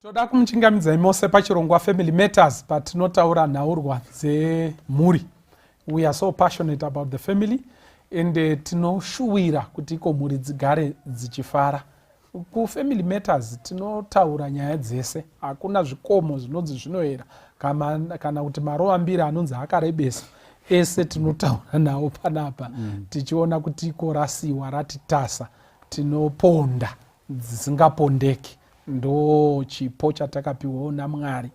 Toda kumuchingamidzai mose pachirongwa Family Matters patinotaura nhaurwa dzemhuri. We are so passionate about the family and tinoshuwira kuti iko mhuri dzigare dzichifara. Ku-Family Matters tinotaura nyaya dzese, hakuna zvikomo zvinonzi zvinoera kana kuti marova mbiri anonzi akarebesa. Ese tinotaura nawo panapa tichiona kuti iko rasiwa ratitasa tinoponda dzisingapondeki. Ndo chipo chatakapiwawo naMwari.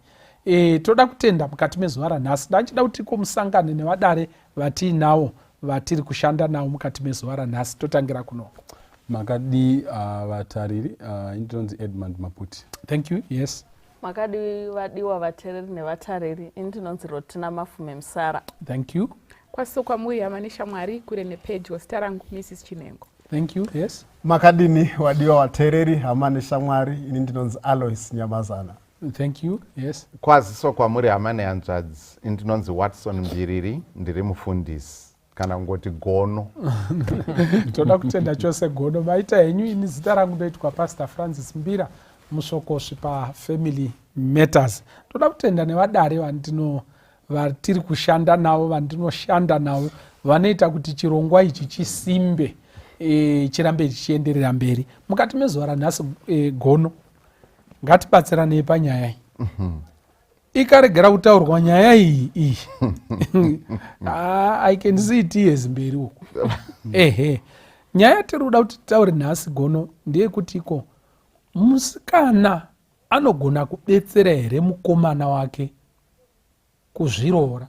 Toda kutenda mukati mezuva ranhasi. Ndachida kuti musangane nevadare vatinawo vatiri kushanda nawo mukati mezuva ranhasi. Totangira kunoko. Makadi vatariri indinonzi Edmund Maputi. Thank you. Yes. Makadi vadiwa vatereri nevatariri indinonzi Rotina Mafume Msara. Thank you. Kwaso kwamuri amanisha Mwari kure nepage zita rangu Mrs. Chinengo. Thank you. Yes. Makadini wadiwa watereri hamanisha Mwari ini ndinonzi Alois Nyamazana. Thank you. Yes. Kwaziso kwamuri hamane hanzvadzi indinonzi Watson Mbiriri ndiri mufundisi kana ngoti Gono. Toda kutenda chose Gono. Maita henyu ini zita rangu ndoitwa Pastor Francis Mbira musokosvi paFamily Matters. Toda kutenda nevadare vatiri kushanda navo vandinoshanda navo vanoita kuti chirongwa ichi chisimbe chirambe chichienderera mberi. Mukati mezuva ranhasi Gono ngatibatsiranei panyaya iyi. Ikaregera kutaurwa nyaya iyi I can see it years mberi uku. Nyaya tiri kuda kuti titaure nhasi Gono ndeyekuti iko musikana anogona kubetsera here mukomana wake kuzviroora.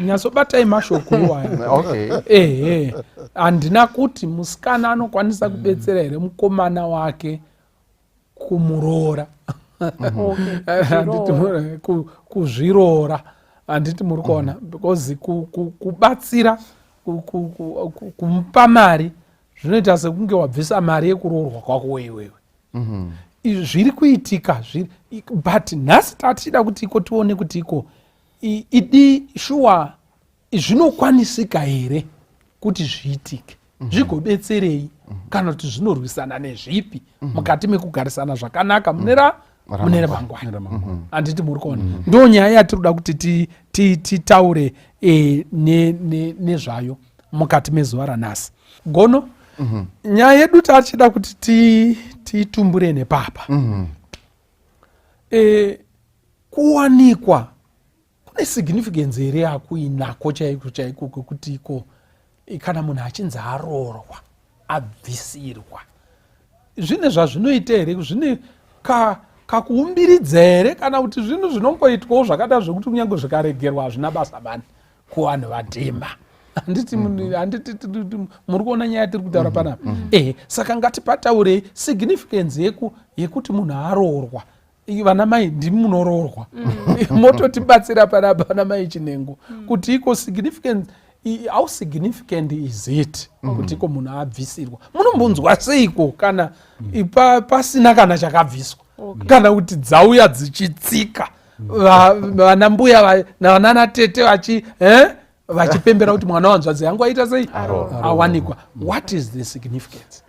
Nyasobatai mashoko iwaya. Okay. Handina kuti musikana anokwanisa kubetsera here mukomana wake kumuroora. Kuzviroora. Handiti muri kuona because kubatsira kumupa mari zvinoita sekunge wabvisa mari yekuroorwa kwako wewewe. Izvi zviri kuitika but nhasi tatida kuti iko tione kuti iko idi shuwa zvinokwanisika here kuti zviitike, zvigobetserei kana kuti zvinorwisana nezvipi mukati mekugarisana zvakanaka mune ramangwana. Handiti muri kuona? Ndo nyaya yatiri kuti titaure nezvayo mukati mezuva ranhasi. Gono nyaya yedu tachida kuti titumbure nepapa. Kuwanikwa kune significance here yakuinako chaiko kuti iko kana munhu achinzi aroorwa abvisirwa zvine zvazvinoita here, zvine kakuumbiridza here, kana kuti zvinhu zvinongoitwawo zvakada zvekuti kunyange zvikaregerwa hazvina basa bani kuvanhu vatema. Handiti muri kuona nyaya tiri kutaura panapa? Saka ngatipataure significance yekuti munhu aroorwa. Vana mai ndimi munoroorwa. Mototibatsira panapa vana mai Chinengo kuti iko significance. How significant is it kuti iko munhu abvisirwa? Munombonzwa seiko kana pasina kana chakabviswa, kana kuti dzauya dzichitsika vana mbuya navana tete vachipembera kuti mwana wanzvadzi yangu aita sei awanikwa? What is the significance?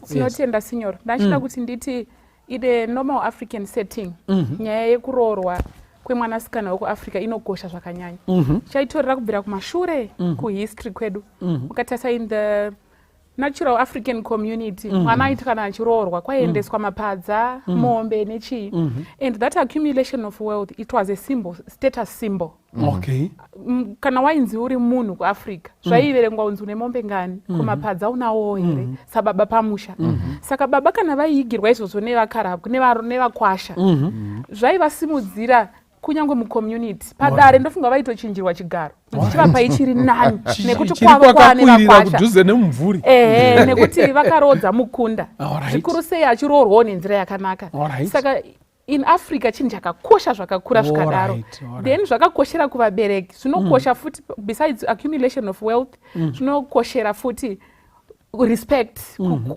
Tinotenda signor. Ndachida kuti nditi ide normal African setting nyaya yekuroorwa kwemwanasikana wekuAfrica inokosha zvakanyanya. Chaitorera kubvira kumashure kuhistory kwedu. Ukatasa in the natural African community mwana aiti kana achiroorwa kwaiendeswa mapadza, mombe nechii. And that accumulation of wealth, it was a symbol, status symbol. Kana wainzi uri munhu kuAfrica zvaiverengwa unzi une mombe ngani, kumapadza unawo here, sababa pamusha. Saka baba kana vaiigirwa izvozvo nevakarabu nevakwasha zvaivasimudzira kunyange mucommunity. Padare ndofunga vaitochinjirwa chigaro ndichivapa ichiri nani nekuti kwavo kwane vakwasha nekuti vakarodza mukunda zvikuru sei achiroorwawo nenzira yakanaka. Saka in Africa chinhu chakakosha zvakakura zvikadaro. Then zvakakoshera kuvabereki, zvinokosha futi besides accumulation of wealth, zvinokoshera futi respect,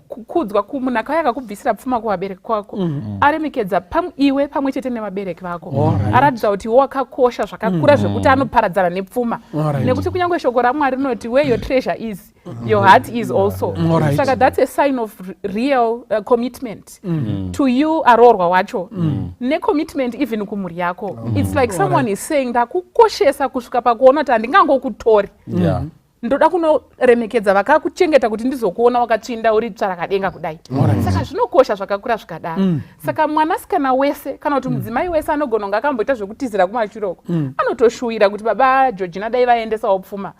kukudzwa kumunhu akauya akakubvisira pfuma kuvabereki kwako, aremekedza iwe pamwe chete nevabereki vako, aratidza kuti iwe wakakosha zvakakura zvekuti anoparadzana nepfuma, nekuti kunyange shoko raMwari rinoti where your treasure is your heart is also. Saka that's a sign of real commitment to you aroorwa wacho, necommitment even kumhuri yako. It's like someone is saying ndakukoshesa kusvika pakuona kuti handingangokutori, ndoda kunoremekedza vakakuchengeta kuti ndizokuona wakatsvinda uri tsvarakadenga kudai. Saka zvinokosha zvakakura zvikadaro. Saka mwanasikana wese kana kuti mudzimai wese anogona kunge akamboita zvekutizira kumachiroko anotoshuvira kuti baba Georgina dai vaendesawo pfuma.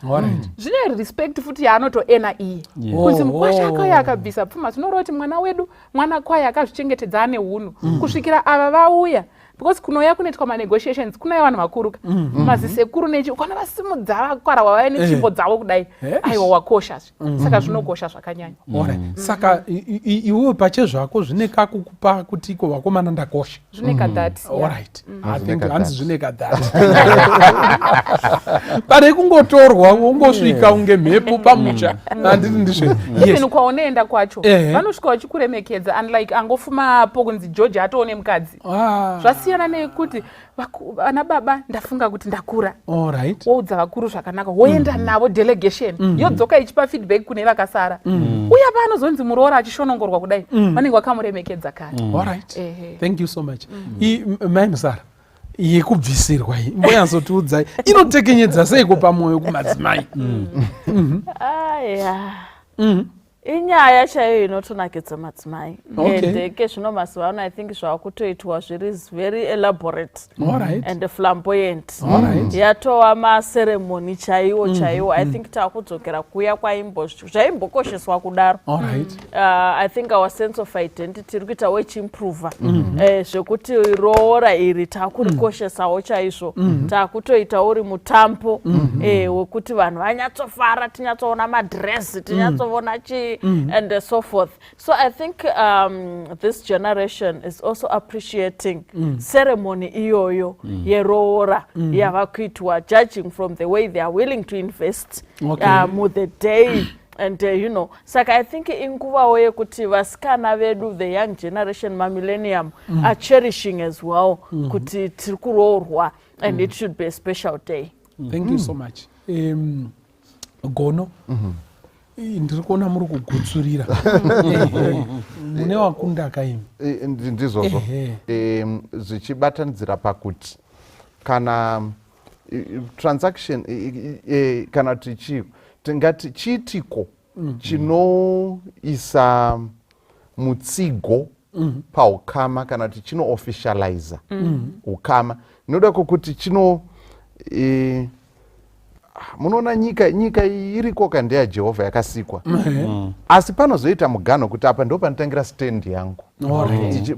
Zvine respect futi yaanotoena iye kuti mukwasha akauya akabvisa pfuma. Tinoreva kuti mwana wedu mwana kwaya akazvichengetedza ane hunhu kusvikira ava vauya, because kunouya kunoitwa manegotiations kunouya vanhu vakuruka mazisekuru nechi ukana vasimudza vakwara wavaya netsvimbo dzavo kudai aiwa wakosha. Saka zvinokosha zvakanyanya. Saka iwewe pachezvako zvine kakukupa kuti iko vakomana ndakosha? Zvine kadhati. Hanzi zvine kadhati. Pane kungotorwa wongosvika unge mhepo pamusha. Handiti ndizvo. Even kwaunoenda kwacho vanosvika vachikuremekedza, unlike angofumapo kunzi George atoone mukadzi. Zvasiyana nekuti ana baba ndafunga kuti ndakura, woudza vakuru zvakanaka, woenda navo delegation yodzoka ichipa feedback kune vakasara. Uya paanozonzi muroora achishonongorwa kudai vanenge vakamuremekedza kare. Thank you so much. Mai Musara, yekubvisirwa iyi mboyanzotiudzai inotekenyedza seiko pamwoyo kumadzimai? Inyaya chaiyo inotonakidza madzimai. Ende zvino mazuva ano I think zvavakutoitwa zviri very elaborate and flamboyant. Yatova maseremoni chaiwo. I think takudzokera kuya zvaimbokosheswa kudaro. I think our sense of identity iri kuita wechiimprova zvekuti roora iri takurikoshesawo chaizvo, takutoita uri mutambo wekuti vanhu vanyatsofara, tinyatsoona madress, tinyatsoona chii family and so forth. So I think this generation is also appreciating ceremony iyoyo yeroora yavakuitwa, judging from the way they are willing to invest the day. And you know, saka I think inguvawo yekuti vasikana vedu, the young generation, millennium, are cherishing as well kuti tiri kuroorwa, and it should be a special day. Thank you so much. Gono ndiri kuona muri kugutsurira mune wakunda akaimi ndizvozvo zvichibatanidzira pakuti kana transaction kana kuti tingati chiitiko chinoisa mutsigo paukama kana kuti chino-officializa ukama. Inoda kuti chino munoona nyika iriko kandeya Jehovha yakasikwa, asi panozoita mugano kuti apa ndo panotangira stand yangu.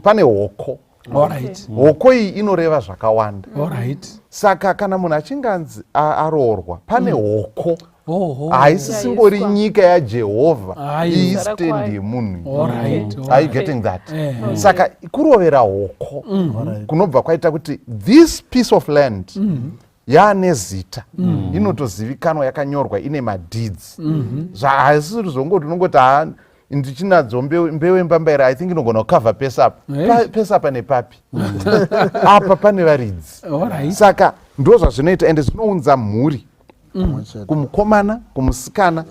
Pane hoko. Hoko iyi inoreva zvakawanda. Saka kana munhu achinganzi aroorwa pane hoko, haisi singori nyika yaJehovha, iyi stand yemunhu. Are you getting that? Saka kurovera hoko kunobva kwaita kuti this piece of land yaane zita, inotozivikanwa, yakanyorwa, ine madeeds. Haisi zvongoti unongoti ndichinadzo mbeu yembambaira, I think inogona kukavha pesapa nepapi apa pane varidzi. Saka ndo zvazvinoita, ende zvinounza mhuri kumukomana, kumusikana.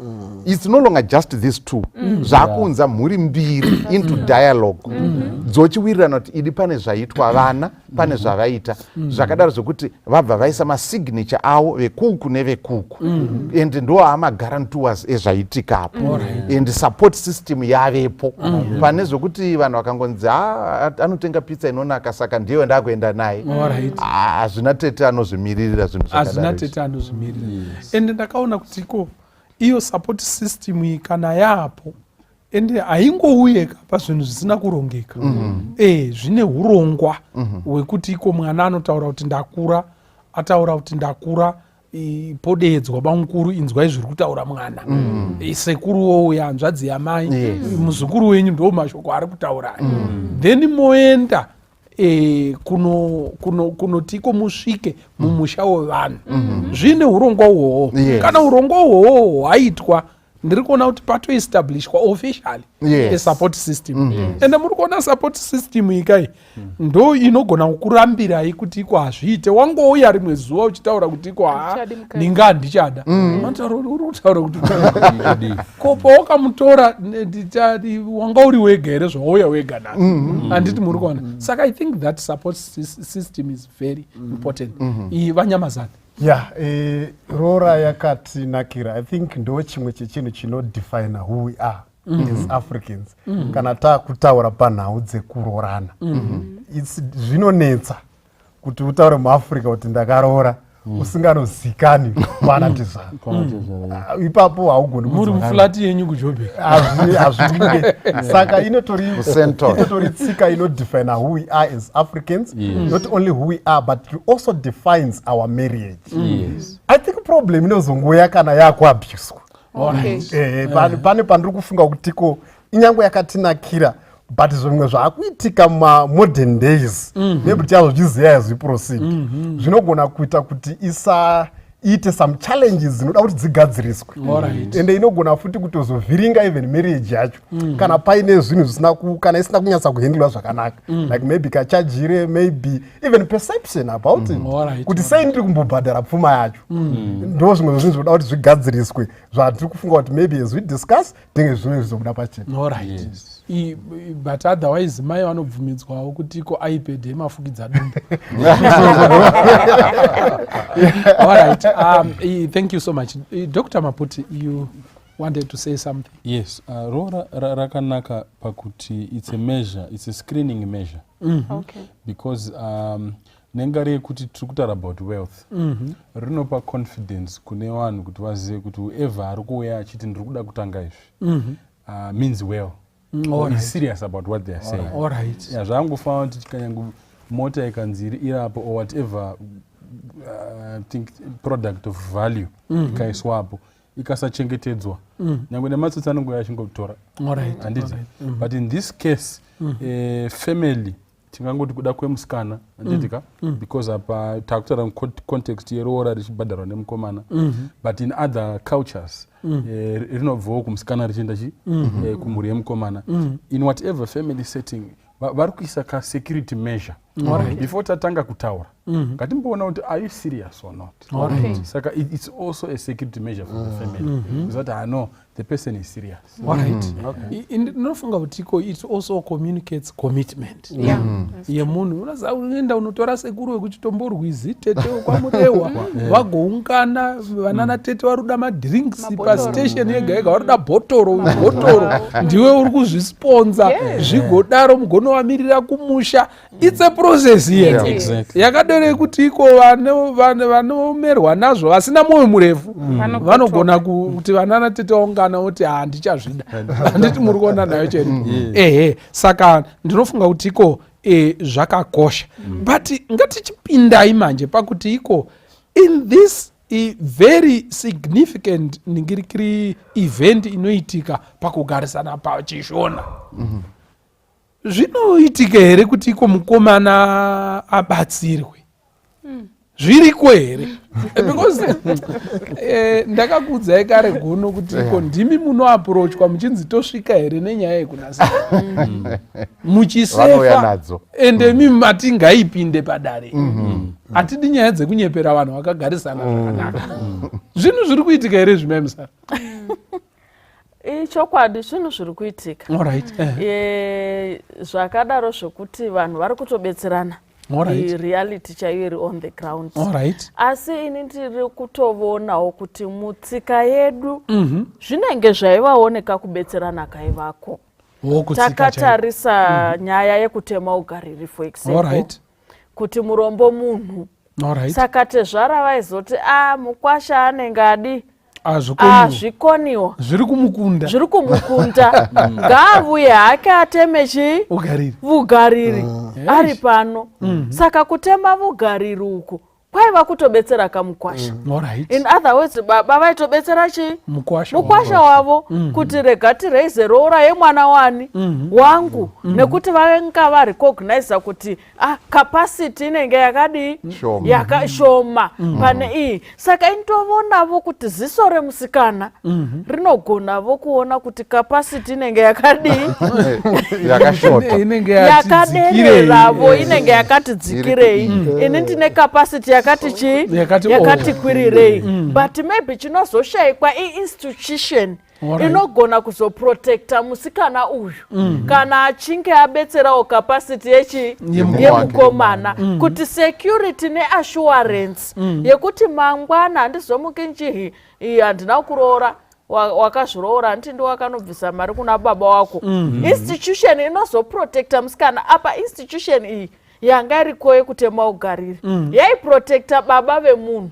It's no longer just these two. Zvakuunza mhuri mbiri into dialogue. Dzochiwirirana kuti idi pane zvaitwa vana, pane zvavaita. Zvakadaro zvokuti vabva vaisa masignature avo vekuku nevekuku. And ndo amaguarantors ezvaitikapo. And support system yavepo. Pane zvokuti vanhu vakangonzi anotenga pizza inonaka saka ndiyo ndakuenda naye. Hazvina tete anozvimiririra zvinhu zvakadaro. Hazvina tete anozvimiririra. Ende ndakaona kuti ko iyo support system iyi kana yapo, ende haingouye kapa zvinhu zvisina kurongeka. Zvine urongwa hwekuti iko mwana anotaura kuti ndakura, ataura kuti ndakura, podedzwa bamukuru, inzwai zviri kutaura mwana. Sekuru wouya, hanzvadzi yamai, muzukuru wenyu ndo mashoko ari kutaura. Then moenda kunotiko musvike mumusha wevanhu. Zvine urongwa uhwohwo. Kana urongwa uhwohwo hwaitwa, ndiri kuona kuti patoestablishwa officially a support system. Ende muri kuona support system ikai ndo inogona kukurambirai kuti iko hazviite. Wangouya rimwe zuva uchitaura kuti iko ninga handichada, uri kutaura kuti ko pawakamutora wanga uri wega here zvawauya wega na handiti muri kuona. Saka I think that support system is very important. Vanyamazana Roora yakatinakira. I think ndo chimwe chechinhu chinodefine who we are as Africans. Kana takutaura panhau dzekuroorana, zvinonetsa kuti utaure muAfrica kuti ndakaroora usinganozikani pana tizana. Ipapo haugoni muri muflati yenyu kuJoburg. Hazviri. Saka inotori tsika inodefine who we are as Africans. Not only who we are, but it also defines our marriage. I think problem inozongoya kana yakuabuswa. Pane pandiri kufunga kutiko inyange yakatinakira, but zvimwe zvaakuitika modern days maybe tichazozviziva as we proceed, zvinogona kuita kuti ite some challenges dzinoda kuti dzigadziriswe. Ende inogona futi kutozovhiringa even marriage yacho kana paine zvinhu kana isina kunyatsa kuhandlwa zvakanaka, like maybe kachajire, maybe even perception about it, kuti sei ndiri kumbobhadhara pfuma yacho. Ndo zvimwe zvinhu zvinoda kuti zvigadziriswe, zvatiri kufunga kuti maybe as we discuss tinge zvimwe zvizobuda pachena. But otherwise mai vanobvumidzwawo kuti iko iPad yemafukidza dumbu. Alright. Thank you so much. Dr. Maputi, you wanted to say something? Yes. Roora rakanaka pakuti it's a measure, it's a screening measure. Okay. Because nengari yekuti tiri kutaura about wealth, rinopa confidence kune vanhu kuti vazive kuti whoever ari kuuya achiti ndiri kuda kutanga izvi means well. Is serious about what they are saying. Zvangofanira kuti kanyange mota ikanzi irapo or whatever think product of value ikaiswapo, ikasachengetedzwa nyangwe nematsotsi anongoya achingotora handidza. But in this case family tingangoti kuda kwemusikana handitika because apa takutaura context yeroora richibhadharwa nemukomana but in other cultures rinobvawo kumusikana richienda kumhuri yemukomana. In whatever family setting vari kuisa security measure before tatanga kutaura ngatimboona kuti are you serious or not. Saka it's also a security measure for the family because I know the person is serious. Ndinofunga kuti it also communicates commitment yemunhu. Unoenda unotora sekuru wekuchitomborwizi tete kwamurehwa vagoungana vanana tete varuda madrinks pastation yega yega varuda bhotoro ndiwe uri kuzvisponza zvigodaro mugonovamirira kumusha. It's a process here yakadere kuti iko vanomerwa nazvo vasina mwoyo murefu vanogona kuti vanana tete vaungana kuti handichazvida handiti muri kuona nayo chete. Saka ndinofunga kuti iko zvakakosha but ngatichipindai manje pakuti iko in this very significant ningirikiri event inoitika pakugarisana pachishona zvinoitika here kuti iko mukomana abatsirwe zviriko here because ndakakuudzai kare gono kuti iko ndimi munoaproachwa muchinzi tosvika here nenyaya yekunasira muchisefa ende mimi matingaipinde padare hatidi nyaya dzekunyepera vanhu vakagarisana zvakanaka. Zvinhu zviri kuitika here zvimaimusara? Chokwadi zvinhu zviri kuitika zvakadaro zvokuti vanhu vari kutobetserana reality chaiyo iri on the ground. Asi ini ndiri kutovonawo kuti mutsika yedu zvinenge zvaivaoneka kubetserana kaivako. Takatarisa nyaya yekutema ugariri for example kuti murombo munhu saka tezvara vaizoti mukwasha anenge adi zvikoniwa zviri kumukunda ngaavuye hake ateme vugariri ari pano. Saka kutema vugariri uku kwaiva kutobetsera kamukwasha. In other words baba vaitobetsera mukwasha wavo kuti rega tireize roora yemwana wangu nekuti vanga varecognize kuti capacity inenge yakadi yakashoma pane iyi. Saka inotovonavo kuti ziso remusikana rinogonavo kuona kuti capacity inenge yakadi yakadereravo inenge yakati dzikirei ini ndine capacity yakati kwirirei but maybe chinozoshayikwa institution inogona kuzoprotecta musikana uyu kana achinge abetserawo capacity yemukomana kuti security neassurance yekuti mangwana handizomuki njihi handina kuroora wakazviroora handiti ndiwakanobvisa mari kuna baba wako. Institution inozoprotecta musikana apa institution iyi yanga iriko yekutema ugariri yaiprotecta baba vemunhu.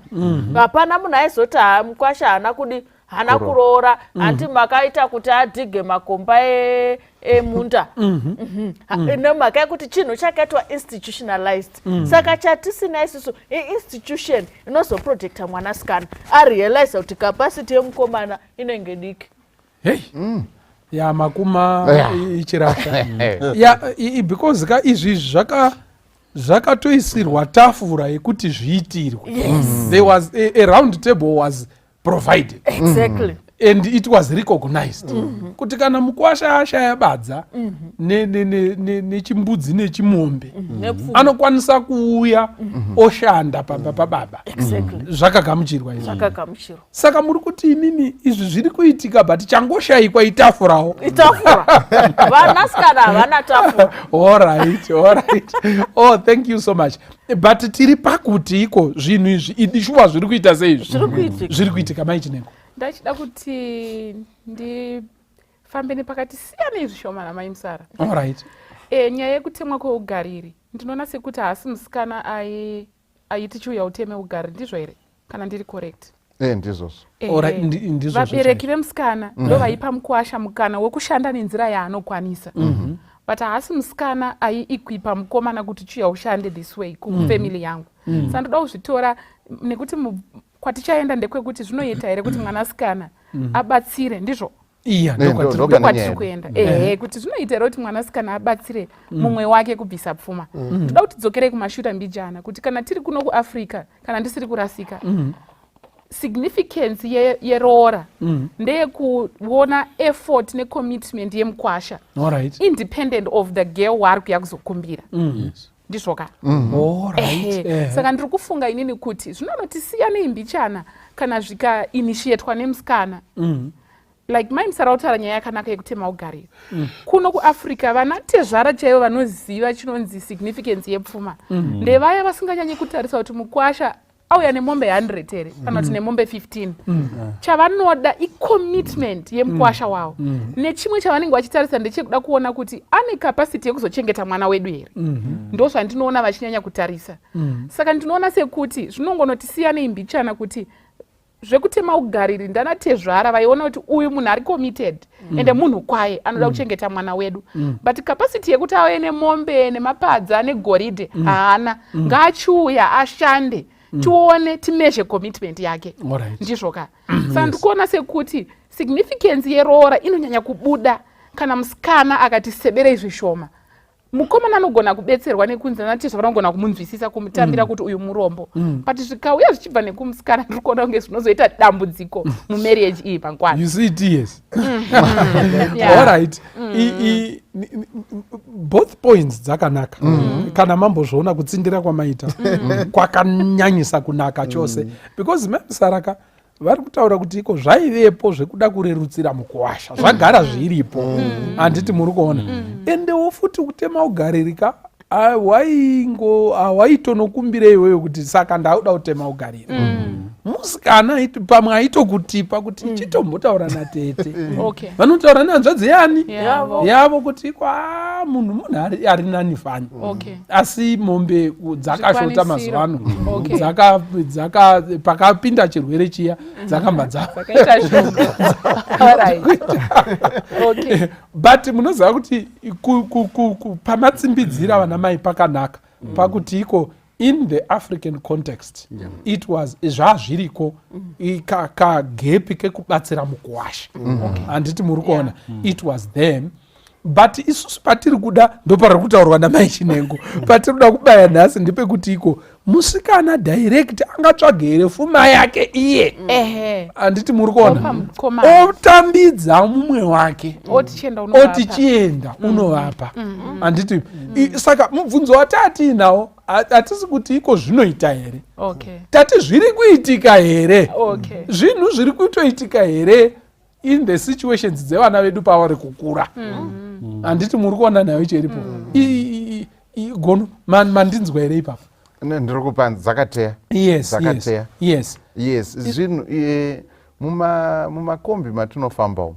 Hapana munhu aizoti mukwasha hana kuroora hanti makaita kuti adhige makomba emunda nemhaka yekuti chinhu chakaitwa institutionalized. Saka chatisina isusu institution inozoprotecta mwanasikana arealize kuti capacity yemukomana inenge diki. Makuma ichirasha because izvi zvakatoisirwa tafura yekuti zviitirwe. There was a round table was provided and it was recognized kuti kana mukwasha ashaya badza nechimbudzi nechimombe anokwanisa kuuya oshanda pamba pababa. Zvakagamuchirwa izvi. Saka muri kuti imini izvi zviri kuitika but changoshayikwa itafurawo. Vanasikana havana tafura. Alright. Oh, thank you so much. But tiri pakuti iko zvinhu izvi idishuwa zviri kuita sei izvi zviri kuitika maichineko. Ndachida kuti ndifambe nepakati siyana izvishoma namai Musara. Nyaya yekutemwa kweugariri ndinoona sekuti haasi musikana aiti chiuya uteme ugariri ndizvo here kana ndiri correct? Ndizvozvo. Vabereki vemusikana ndo vaipa mukwasha mukana wekushanda nenzira yaanokwanisa. But haasi musikana aiikwipa mukomana kuti chiuya ushande this way kufamily yangu. Saka ndoda kuzvitora nekuti kwatichaenda ndekwekuti zvinoita here kuti mwanasikana abatsire ndizvo iya ndokwatiri kuenda kuti zvinoita here kuti mwanasikana abatsire mumwe wake kubvisa pfuma. Toda kuti tidzokerei kumashure mbijana kuti kana tiri kuno kuafrica kana ndisiri kurasika significance yeroora ndeyekuona effort necommitment yemukwasha independent of the girl waari kuya kuzokumbira ndizvoka. Saka ndiri kufunga inini kuti zvinonotisiya neimbichana kana zvikainitiatwa nemusikana like maimsarautaura nyaya yakanaka yekutema ugariro kuno kuafrica vana tezvara chaivo vanoziva chinonzi significance yepfuma ndevaya vasinganyanyi kutarisa kuti mukwasha auya nemombe 100 here kana kuti nemombe 15 chavanoda icommitment yemukwasha wavo nechimwe chavanenge vachitarisa ndechekuda kuona kuti ane capacity yekuzochengeta mwana wedu here ndo zvandinoona vachinyanya kutarisa. Saka ndinoona sekuti zvinongonotisiya neimbichana kuti zvekutema ugariri ndanatezvara vaiona kuti uyu munhu ari committed ende munhu kwaye anoda kuchengeta mwana wedu but capacity yekuti auye nemombe nemapadza negoridhe haana. Ngaachiuya ashande tione timezhe commitment yake ndizvoka. Saka ndikuona sekuti significance yeroora inonyanya kubuda kana musikana akatiseberei zvishoma. Mukomana anogona kubetserwa nekunzi natizvo vanogona kumunzwisisa kumutambira kuti uyu murombo but zvikauya zvichibva nekumusikana ndiri kuona kunge zvinozoita dambudziko mumarriage iyi pangwana. You see it, yes. All right. Both points dzakanaka kana mambozviona kutsindira kwamaita kwakanyanyisa kunaka chose because memsaraka vari kutaura kuti iko zvaivepo zvekuda kurerutsira mukuwasha zvagara zviripo handiti muri kuona endewo futi kutema ugaririka hawaitonokumbira iweyo kuti saka ndauda kutema ugariri musikana pamwe aitokutipa kuti chitombotaura natete vanotaura nehanzvadzi yani yavo kuti iko munhu ari nani fani asi mombe dzakashota mazuva ano pakapinda chirwere chiya dzakamba but munoziva kuti pamatsimbidzira vana mai pakanaka pakuti iko in the African context it was zvazviriko kagepi kekubatsira mukuwasha handiti muri kuona it was them but isusu patiri kuda ndopari kutaurwa namai Chinengo patiri kuda kubaya nhasi ndepekuti iko musikana direct angatsvage here pfuma yake iye handiti muri kuona otambidza mumwe wake oti chienda unovapa handiti saka mubvunzo watatiinawo hatisi kuti iko zvinoita here tati zviri kuitika here zvinhu zviri kutoitika here in the situations dzevana vedu pavari kukura handiti muri kuona nayo chiripo gono mandinzwa here ipapo ndiri kupa dzakateya yes zvinhu mumakombi matinofambawo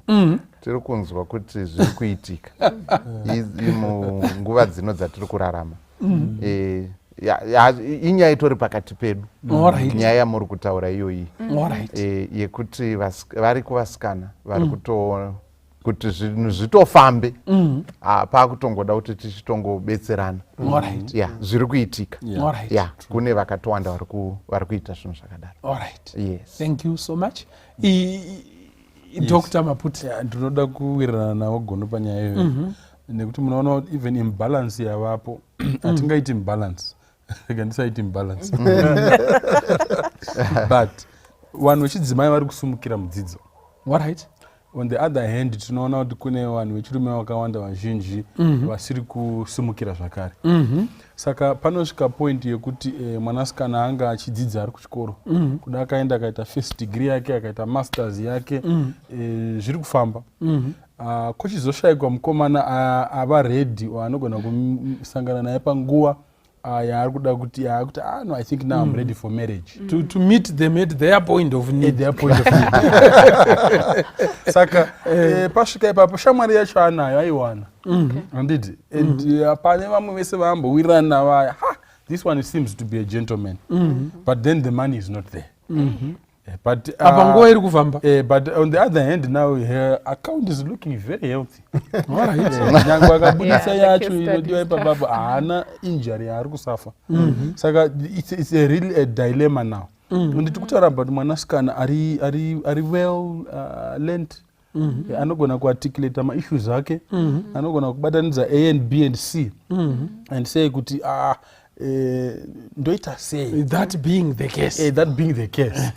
tiri kunzwa kuti zviri kuitika munguva dzino dzatiri kurarama inyaya itori pakati pedu nyaya yamuri kutaura iyoyi yekuti vari kuvasikana vari kutoona kuti zvinhu zvitofambe pakutongoda kuti tichitongobetserana zviri kuitika kune vakatowanda vari kuita zvinhu zvakadaro. Thank you so much. Dr. Maputi ndinoda kuwirirana nawo gono panyaya iyoyo nekuti munoona even imbalance yavapo hatingaiti imbalance ndisaiti imbalance but vanhu vechidzimai vari kusumukira mudzidzo. On the other hand tinoona kuti kune vanhu vechirume vakawanda vazhinji vasiri kusumukira zvakare. Saka panosvika point yekuti mwanasikana anga achidzidza ari kuchikoro kuda akaenda akaita first degree yake akaita masters yake zviri kufamba kuchizoshayikwa mukomana ava ready anogona kusangana naye panguva yaari kuda kuti no, I think now I'm ready for marriage to meet them at their point of need. Saka pasvika ipapo shamwari yacho anayo aiwana handiti and pane vamwe vese vaambowirirana navaya this one seems to be a gentleman but then the money is not there. But nguva iri kufamba but on the other hand now her account is looking very healthy. Nyangwe akabudisa yacho inodiwa ipapapo haana injury yaari kusafa. Saka it's really a dilemma now nditi kutaura about mwanasikana ari well learned, anogona kuarticulate maissues ake, anogona kubatanidza A and B and C and say kuti ndoita sei, that being the case,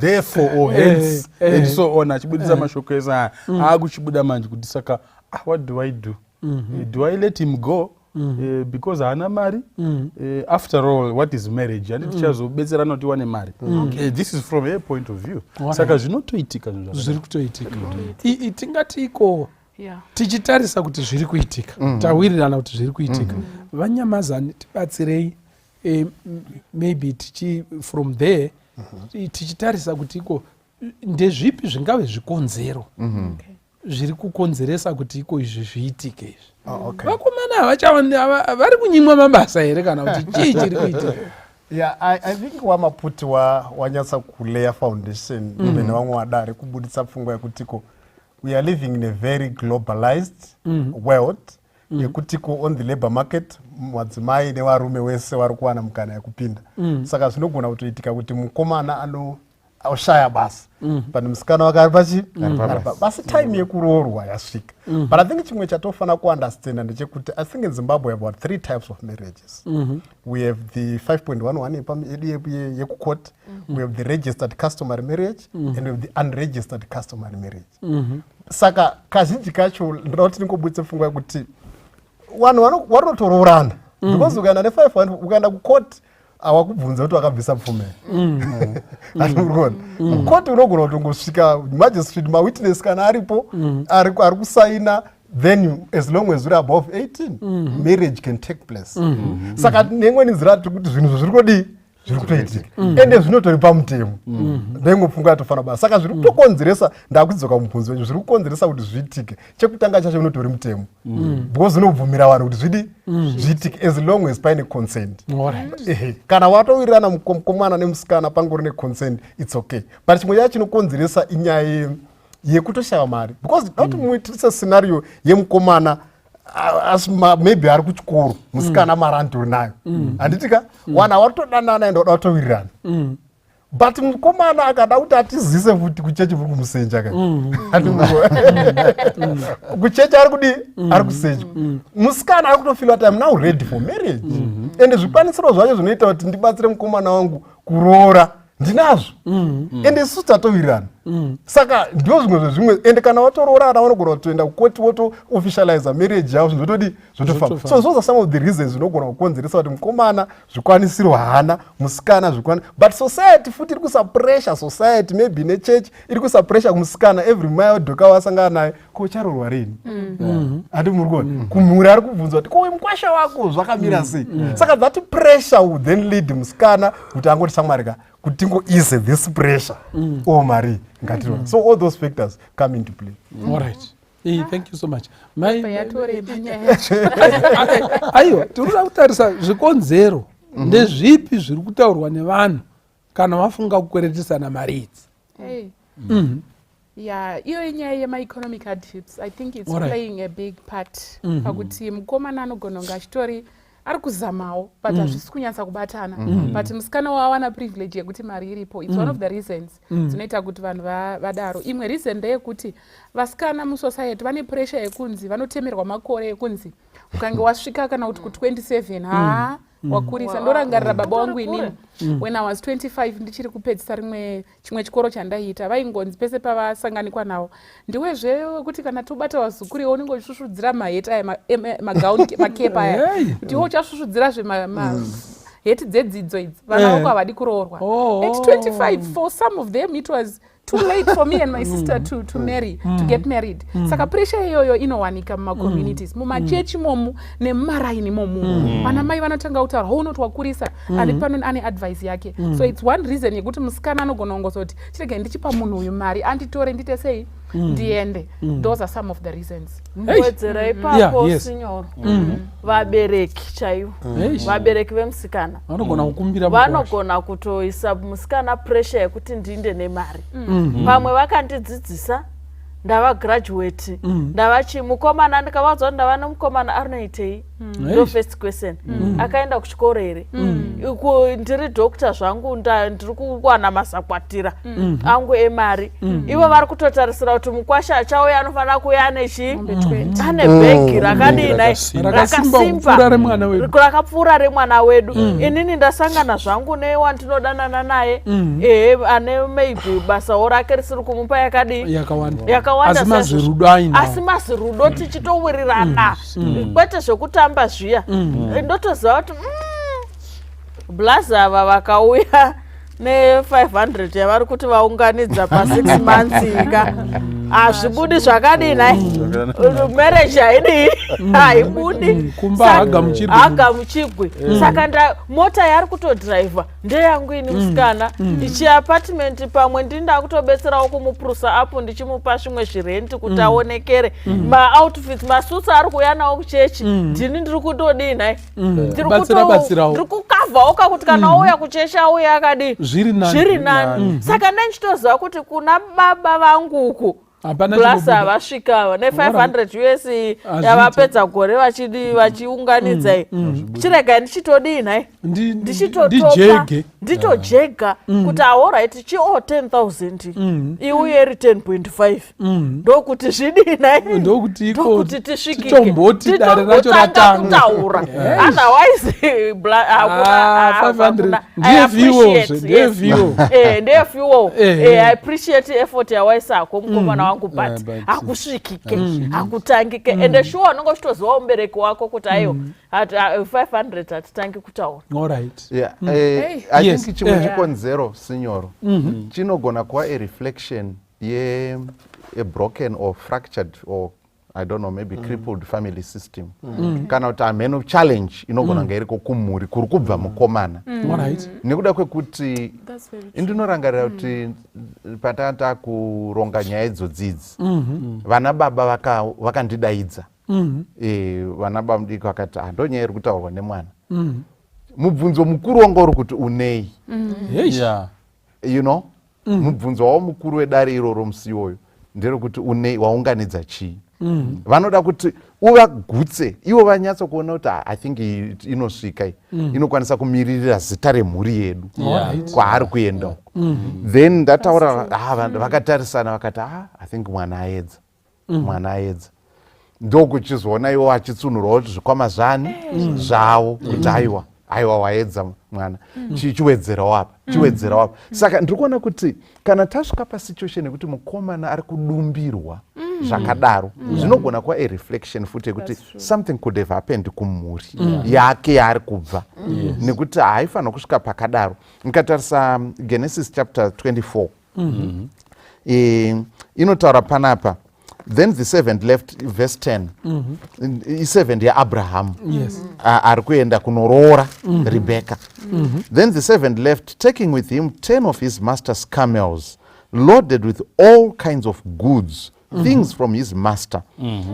therefore or hence and so on, achibudisa mashoko esa akuchibuda manje kuti saka what do I do? Do I let him go because haana mari? After all, what is marriage? And tichazobetsera noti wane mari. This is from her point of view. Saka zvinotoitika zviri kutoitika. Tingati iko tichitarisa kuti zviri kuitika, tawirirana kuti zviri kuitika, vanyamazani tibatsirei maybe from there tichitarisa kuti iko ndezvipi zvingave zvikonzero zviri kukonzeresa kuti iko izvi zviitike izvi. Vakomana vari kunyimwa mabasa here kana kuti chii chiri kuitika? Yeah, I think wamaputi wanyatsa kuleya foundation ive nevamwe vadare kubuditsa pfungwa yekutiko we are living in a very globalized world yekutiko on the labor market madzimai nevarume wese vari kuwana mukana yekupinda. Saka zvinogona kutoitika kuti mukomana oshaya basa pani musikana wake ari pachi basi time yekuroorwa yasvika. But I think chimwe chatofana kuunderstanda ndechekuti I think in Zimbabwe about 3 types of marriages. We have the 5.11 yekucourt, we have the registered customary marriage, and we have the unregistered customary marriage. Saka kazhinji kacho ndinoti ndingobuditse pfungwa yekuti vanhu vanotoroorana because ukaenda ne5 ukaenda kucourt awakubvunza kuti wakabvisa pfumero. Koti unogona kutongosvika magistrate mawitness kana aripo ari kusaina, then as long as uri above 18 marriage can take place. Saka nemweni nzira kuti zvinhu zviri kodi zviri kutoitika ende zvinotori pamutemo ndengopfunga yatofana basa. Saka zviri kutokonzeresa, ndakudzoka mubvunzo wenyu, zviri kukonzeresa kuti zviitike chekutanga chacho unotori mutemo because unobvumira vanhu kuti zvidi zviitike as long as paine consent. Kana watowirirana mukomana nemusikana pangori neconsent it's okay, but chimwe chacho chinokonzeresa inyaya yekutoshava mari because not muitisa scenario yemukomana maybe ari kuchikoro musikana mari andori nayo handitika wana watodanana ende wada kutowirirana but mukomana akada kuti atizise futi kuchechi vuri kumusenja ka kuchechi ari kudi ari kusenja musikana ari kutofila kuti I'm now ready for marriage ende zvikwanisiro zvacho zvinoita kuti ndibatsire mukomana wangu kuroora ndinazvo ende isusu tatowirirana. Saka ndio zvimwe zvezvimwe ende kana watoroorana vanogona kutoenda kukoti woto officialize marriage yavo zvotodi zvotofamba. So those are some of the reasons zvinogona kukonzeresa kuti mukomana zvikwanisiro haana, musikana zvikwanisiro, but society futi iri kusapressure, society maybe nechurch iri kusapressure kumusikana every mile dhoka wasangana naye kocharoorwa rini andi muri kuona kumhuri ari kubvunza kuti kowe mukwasha wako zvakamira sei. Saka that pressure would then lead musikana kuti angoti shamwarika kuti tingo ease this pressure mari ngatirwa. So all those factors come into play. All right. Thank you so much. Aiwa, tinoda kutarisa zvikonzero ndezvipi zviri kutaurwa nevanhu kana vafunga kukweretisana mari idzi. Yeah, iyo nyaya yema-economic hardships, I think it's playing a big part. Pakuti mukomana anogona kunge achitori ari kuzamawo but hazvisi kunyatsa kubatana but musikana wawana privilege yekuti mari iripo. It's one of the reasons dzinoita kuti vanhu vadaro. Imwe reason ndeyekuti vasikana musociety vane pressure yekunzi vanotemerwa makore ekunzi ukange wasvika kana kuti ku27 wakurisa. Ndorangarira baba wangu inini when I was 25 ndichiri kupedzisa chimwe chikoro chandaita vaingonzi pese pavasanganikwa nawo ndiwezve kuti kana tobata wazukuru iwe unenge uchisvusvudzira maheti aya magauni makepa aya kuti iwe uchasvusvudzirazve heti dzedzidzo idzi vana vako havadi kuroorwa. At 25 for some of them it was too late for me and my sister to marry, to get married. Saka pressure iyoyo inowanika muma-communities, mumachechi momu nemumaraini momu. Vanamai vanotanga kutaura unoti wakurisa ane pano ane advice yake. So it's one reason yekuti musikana anogona kungozoti chirege ndichipa munhu uyu mari anditore ndite sei ndiende. Those are some of the reasons. Kubetsera ipapo sinyoro vabereki chaivo vabereki vemusikana vanogona kutoisa musikana pressure yekuti ndinde nemari. Vamwe vakandidzidzisa ndava graduate ndava mukomana ndikavadzwa kuti ndava nomukomana ari noitei ndo first question. Akaenda kuchikoro here ndiri dokta zvangu ndiri kuwana masakwatira angu emari, ivo vari kutotarisira kuti mukwasha achauya anofanira kuuya ane bhegi rakadinai rakasimba rakapfuura remwana wedu. Inini ndasangana zvangu newandinodanana naye ane maybe basawo rake risiri kumupa yakawanda asi mazirudo tichitowirirana kwete zvekutamba zviya. Ndotoziva kuti blaza ava vakauya ne500 yavari kuti vaunganidza pa6 months ika hazvibudi zvakadinai, marriage haibudi, haga muchigwi. Saka mota yari kutodhiraivha ndeyangu ini Musikana, ichiapartment pamwe ndinda kutobetserawo kumuprusa apo ndichimupa zvimwe zvirenti kuti aonekere maoutfits masutsa ari kuuya nawo kuchechi. Ndini ndiri kutodinai, ndiri kukavhawo kakuti kana auya kuchechi auya akadi zviri nani. Saka ndenchitoziva kuti kuna baba vangu uku plus avasvikawa ne500 US yavapedza gore vachiunganidza chirega ndichitodinai ndichitotopa nditojega kuti allright chiwo 10,000 iuye ri 10.5 ndokuti zvidinai ndokuti tisvikike titotanga kutaura otherwise ndeyeviewo I appreciate effort yawaisako mukomana wangu but hakusvikike hakutangike ende sure unenge uchitoziva mubereki wako kuti aiyo 500 hatitangi kutaura. I think chimwe chikonzero sinyoro chinogona kuva a reflection ye a broken or fractured or I don't know maybe crippled family system kana kuti ameno challenge inogona nga iriko kumhuri kuri kubva mukomana nekuda kwekuti indinorangarira kuti patata kuronga nyaya idzodzidzi vana baba vakandidaidza vana baba mudiki vakati ndo nyaya iri kutaurwa nemwana mubvunzo mukuru wanga uri kuti unei you know mubvunzo wavo mukuru wedare iroro musi iwoyo nderekuti unei waunganidza chii. Vanoda kuti uvagutse ivo vanyatso kuona kuti I think inosvika inokwanisa kumiririra zita remhuri yedu kwaari kuenda uko. Then ndataura vakatarisana vakati I think mwana aedza ndokuchizoona ivo vachitsunurwa kuti zvikwama zvani zvavo kuti aiwa waedza mwana chiwedzerawo apa. Saka ndiri kuona kuti kana tasvika pasituation yekuti mukomana ari kudumbirwa zvakadaro zvinogona kuva a reflection futi yekuti something could have happened kumhuri yake yaari kubva nekuti haifanira kusvika pakadaro. Nikatarisa Genesis chapter 24 inotaura panapa then the servant left verse 10 servant yaAbraham ari kuenda kunoroora Rebecca. Then the servant left taking with him 10 of his master's camels loaded with all kinds of goods things from his master.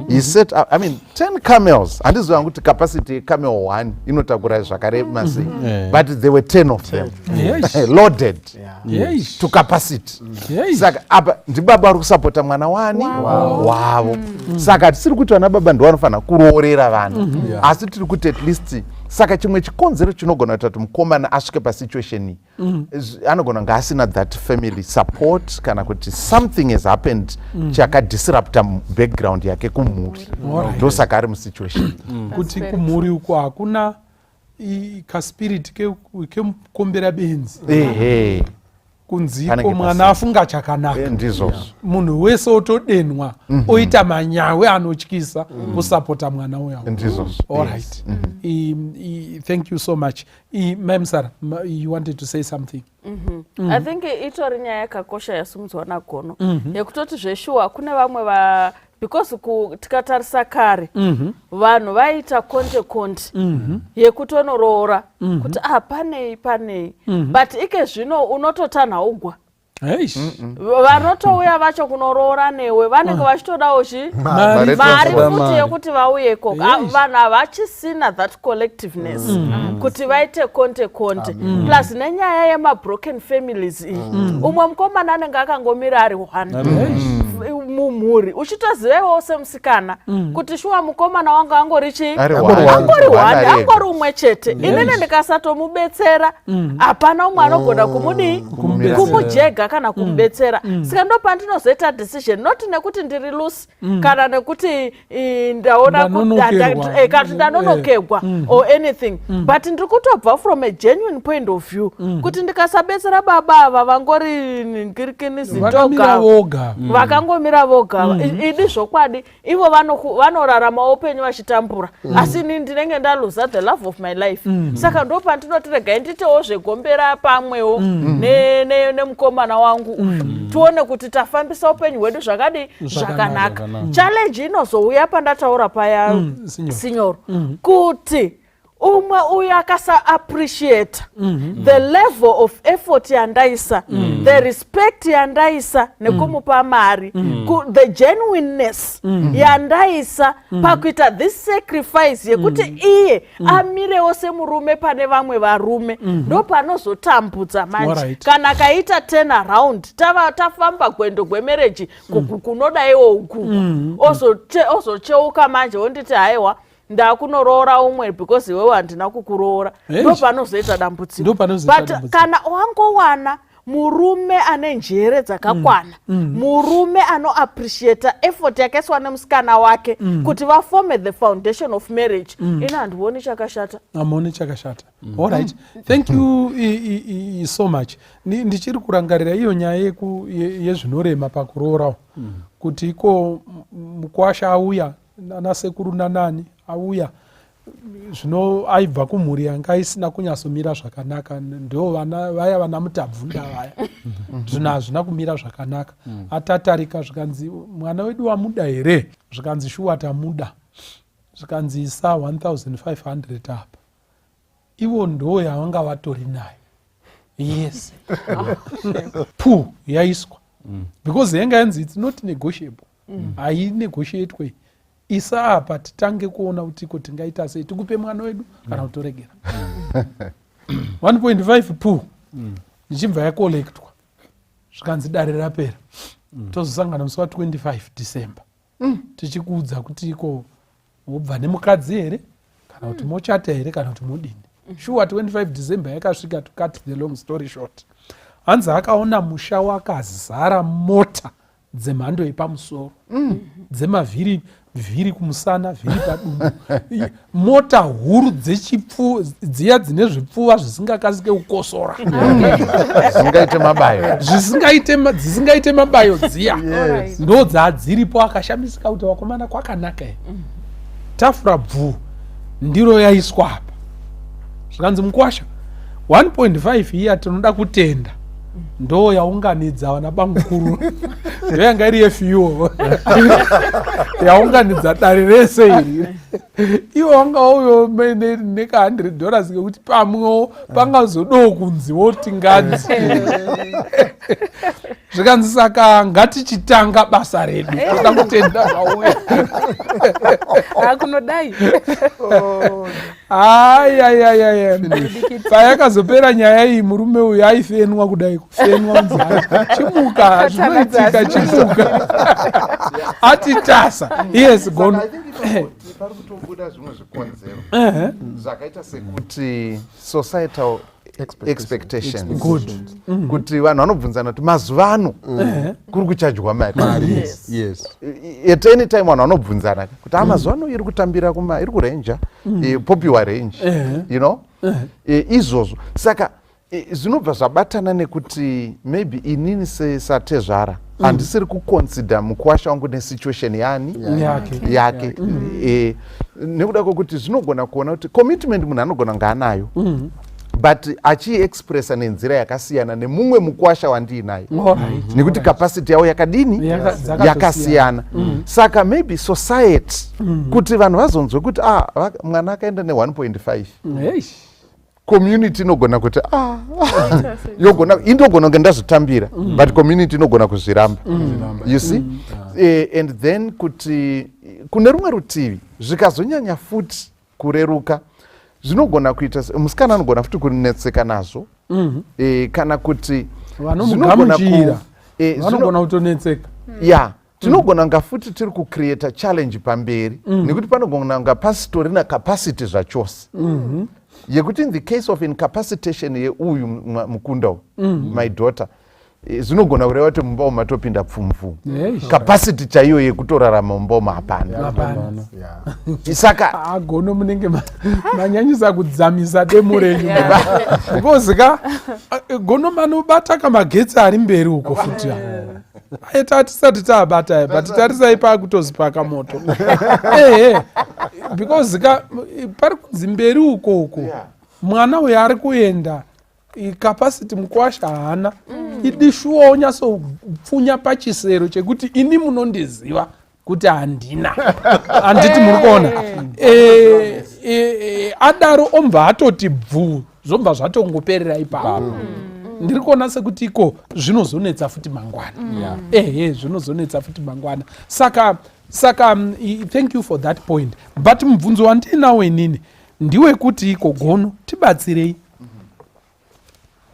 He set up, 10 camels handiziva kuti capacity camel 1 inotakura zvakarema sei but there were 10 of them loaded to capacity. Saka apa ndibaba ari kusapota mwana wani wavo. Saka tisiri kuti vana baba ndovanofanira kuroorera vana asi tiri kuti at least saka chimwe chikonzero chinogona kuita kuti mukomana asvike pasituation anogona nga asina that family support kana kuti something has happened chakadisrupta background yake kumhuri ndosaka ari musituation kuti kumhuri uko hakuna kaspirit kekukombera benzi kunziko mwana afunga chakanaka munhu wese otodenwa oita manyawe anotyisa kusapota mwana uya. Alright. Thank you so much. Ma'am Sarah, you wanted to say something? I think itori nyaya yakakosha yasumudzwa naGono yekutoti zveshuwa kune vamwe because tikatarisa kare vanhu vaita konde yekutonoroora kuti panei but ike zvino unototanha ugwa vanotouya vacho kunoroora newe vanenge vachitodawo mari futi yekuti vauyeko. Vanhu havachisina that collectiveness kuti vaite konde plus nenyaya yemabroken families iyi umwe mukomana anenge akangomira ari 1 mumhuri uchitozivewo semusikana kuti shuwa mukomana wangu angori chii, Angori wani, angori umwe chete. Inini ndikasatomubetsera hapana umwe anogona kumujega kana kumubetsera. Saka ndo pandinozoita decision, not nekuti ndiri loose kana nekuti ndaona kuti ndanonokegwa or anything, but ndiri kutobva from a genuine point of view kuti ndikasabetsera baba ava vangori ngirikini zintoga vakangomira voga idi zvokwadi ivo vanorarama upenyu vachitambura asi ini ndinenge ndaluza the love of my life. Saka ndo pandinoti regai nditewo zvegombera pamwewo nemukomana wangu tione kuti tafambisa upenyu hwedu zvakadi zvakanaka. Challenge inozouya pandataura paya sinyoro kuti umwe uyu akasa appreciate the level of effort yandaisa, the respect yandaisa nekumupa mari, the genuineness yandaisa pakuita this sacrifice yekuti iye amirewo semurume pane vamwe varume, ndo panozotambudza manje. Kana kaita turn around tafamba gwendo gwemereji kunodaiwo uku ozocheuka manje wonditi haiwa ndakunoroora umwe because iwewe handina kukuroora, ndo panozoita dambudziko. But kana wangowana murume ane njere dzakakwana, murume appreciate effort yakaiswa nemusikana wake kuti vafome the foundation of marriage, ina handioni chakashata. Amoni chakashata. All right. Thank you so much. Ndichiri kurangarira iyo nyaya yezvinorema pakuroora kuti iko mukwasha auya nasekuru nanani auya zvino aibva kumhuri yanga isina kunyasomira zvakanaka, ndo vaya vana mutabvunda vaya zvino hazvina kumira zvakanaka. Atatarika zvikanzi mwana wedu wamuda here, zvikanzi shuwa tamuda, zvikanzi isa 1500 apa, ivo ndo yavanga vatori nayo. Yes. Yaiswa because yenga yanzi it's not negotiable. Negotiate isa apa titange kuona kuti tingaita sei, tikupe mwana wedu kana kutoregera. 1.5 nichibva yakolektwa zvikanzi dare rapera, tozosangana musi wa25 December tichikuudza kuti iko wobva nemukadzi here kana kuti mochata here kana kuti mudini. Sure 25 December yakasvika, to cut the long story short, hanzi akaona musha wakazara mota dzemhando yepamusoro, dzemavhiri kumusana, vhiri padumbu, mota huru dzechipfuva dziya dzine zvipfuva zvisingakasike kukosora, dzisingaite mabayo dziya, ndo dzadziripo. Akashamisika kuti wakomana kwakanaka here, tafura bvu ndiro yaiswa apa, zvikanzi mukwasha 1.5 iya tinoda kutenda, ndo yaunganidza vana bamukuru ndo yanga iri yefiwo yaunganidza dare rese iri. Iwo wanga uyo neka $100 kekuti pamwewo pangazodowo kunziwo tinganzi zvikanzi saka ngatichitanga basa redu, toda kutenda vauya kunodai payakazopera nyaya iyi murume uyu aifenwa kudai, kufenwa nzara, chimuka zvinoitika, chimuka atitasa. Yes, gono pari kutobuda zvimwe zvikonzero zvakaita sekuti societal expectations. Kuti vanhu vanobvunzana kuti mazuva ano kuri kuchajwa mari. At any time vanhu vanobvunzana kuti mazuva ano iri kutambira iri kurenja popiwa range, you know, izvozvo. Saka zvinobva zvabatana nekuti maybe inini sesatezvara handisiri kuconsider mukwasha wangu nesituation yake nekuda kwokuti zvinogona kuona kuti commitment munhu anogona ngaanayo but achiexpressa nenzira yakasiyana nemumwe mukwasha wandiinayo, nekuti capacity yawo yakadini yakasiyana. Saka maybe society kuti vanhu vazonzwe kuti mwana akaenda ne1.5 community inogona kuti indogona kunge ndazvitambira but community inogona kuzviramba, you see. And then kuti kune rumwe rutivi zvikazonyanya futi kureruka zvinogona kuita musikana anogona futi kunetseka nazvo, kana kuti vanomugamuchira vanogona kutonetseka. tinogona kunga futi tiri kucreata challenge pamberi nekuti panogona kunga pasitorina capacity zvachose yekuti in the case of incapacitation yeuyu mukunda my daughter zvinogona kureva kuti mumba umu matopinda pfumupfumu capacity chaiyo yekutorarama mumba umu hapana. Saka agono munenge manyanyisa kudzamisa demo renyu because gono manobata kamagetsi ari mberi uko futi aita tisati tabata but tarisai pakutozipaka moto because pari kudzimberi uko mwana uyo ari kuenda capacity mukwasha haana idishuwa onyatsopfunya pachisero chekuti ini munondiziva kuti handina handiti muri kuona adaro ombva atoti bvu zvombva zvatongoperera ipapo ndiri kuona sekuti iko zvinozonetsa futi mangwana zvinozonetsa futi mangwana saka thank you for that point but mubvunzo wandinawo inini ndiwekuti iko gono tibatsirei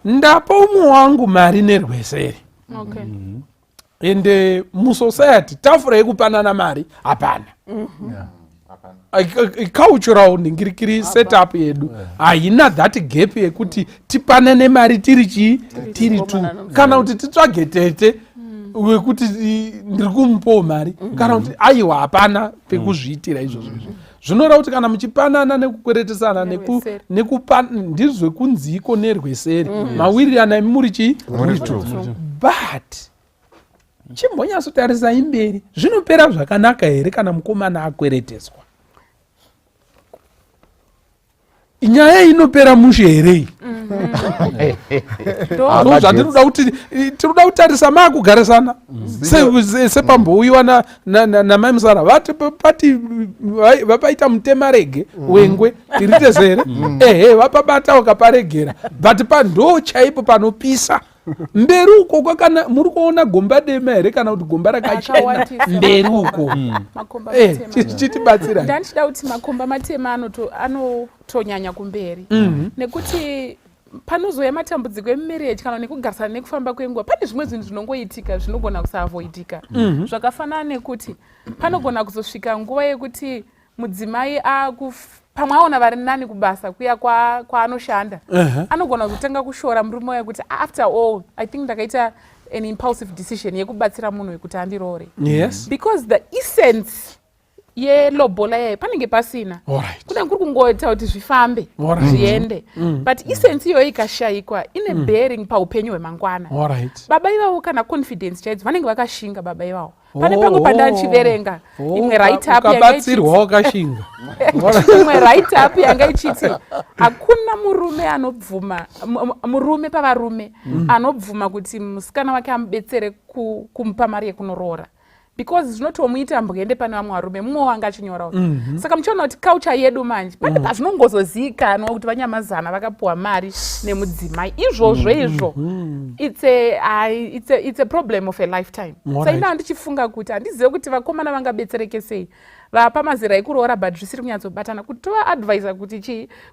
ndapa umwe wangu mari nerweseri ende musociety tafura yekupanana mari hapana cultural ndingirikiri setup yedu haina that gap yekuti tipanane mari tiri tu kana kuti titsvage tete wekuti ndiri kumupawo mari kana kuti aiwa hapana pekuzviitira izvozvo zvinoreva kuti kana muchipanana nekukweretesana ndizve kunziko nerweseri mawirirana muri tu but chimbonyatsotarisai mberi zvinopera zvakanaka here kana mukomana akwereteswa nyaya inopera mushe herei tinoda kutarisa maakugarisana sepambouyiwa namaimusara vati vapaita mutemarege wengwe tiritezere vapabata vakaparegera but pandoo chaipo panopisa mberi uko kana muri kuona gomba dema here kana kuti gomba rakachena mberi uko chitibatsira ndanchida kuti makomba matema anotonyanya kumberi nekuti panozoya matambudziko emumarriage kana nekugarisana nekufamba kwenguva pane zvimwe zvinhu zvinongoitika zvinogona kusaavoidika zvakafanana nekuti panogona kuzosvika nguva yekuti mudzimai pamwe aona vari nani kubasa kuya kwaanoshanda anogona kuzotanga kushora murume wekuti after all I think ndakaita an impulsive decision yekubatsira munhu wekuti andiroore because the essence yelobola yayo panenge pasina kunenge kuri kungoita kuti zvifambe zviende but essence iyoyo ikashayikwa ine bearing paupenyu hwemangwana baba ivavo kana confidence chaidzo vanenge vakashinga baba ivavo pane pamwe pandachiverenga imwe right up yanga ichiti hakuna murume anobvuma murume pavarume anobvuma kuti musikana wake amubetsere kumupa mari yekunorora because zvinotomuita mbwende pane vamwe varume mumwe wanga achinyorawo saka muchiona kuti culture yedu manje pane pazvinongozozivikanwa kuti vanyamazana vakapuwa mari nemudzimai izvozvo izvo it's a problem of a lifetime sainda ndichifunga kuti handizive kuti vakomana vangabetsereke sei vapamazera ekuroora but zvisiri kunyatsobatana kuti tovaadvisa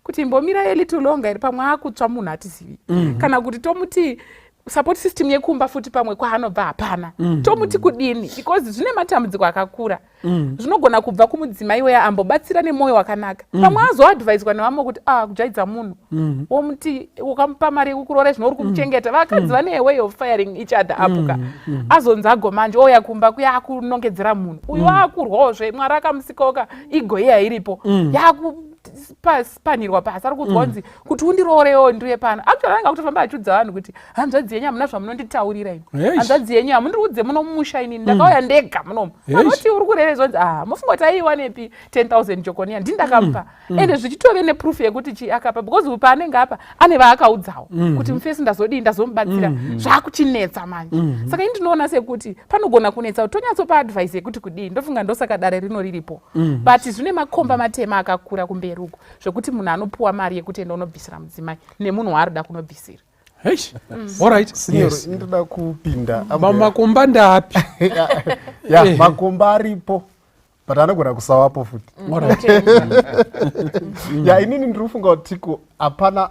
kuti mbomira little longer iri pamwe akutsva munhu hatizivi kana kuti tomuti support system yekumba futi pamwe kwaanobva hapana tomuti kudini because zvine matambudziko akakura zvinogona kubva kumudzimai weya ambobatsira nemoyo wakanaka pamwe azoadvaiswa nevamwe kuti kujaidza munhu womuti ukamupa mari yekukuroora zvino uri kumuchengeta vakadzi vane a way of firing each other apuka azonzi agomanje ouya kumba kuya akunongedzera munhu uyu akurwawozve mwari akamusikoka igoyeya iripo yakupanirwa pasi ari kudzwanzi kuti undiroorewo ndiuye pano actually anga kutofamba achiudza vanhu kuti hanzvadzi yenyu hamuna zvamunonditaurira imi hanzvadzi yenyu hamundiudze muno mumusha inini ndakauya ndega munomu anoti uri kurerezvanzi mufunga kuti aiwa nepi 10,000 jokoniya ndindakamupa ende zvichitove neproof yekuti akapa because paanenge apa ane vaakaudzawo kuti mufesi ndazodii ndazomubatsira zvakuchinetsa manje saka ini ndinoona sekuti panogona kunetsa kuti tonyatsopa advice yekuti kudii ndofunga ndosaka dare rino riripo but zvine makomba matema akakura kumberi uko zvokuti munhu anopuwa mari yekuti enda unobvisira mudzimai nemunhu waarida kunobvisira ndoda kupinda makomba ndapi makomba aripo but anogona kusawapo futi inini ndiri kufunga kuti hapana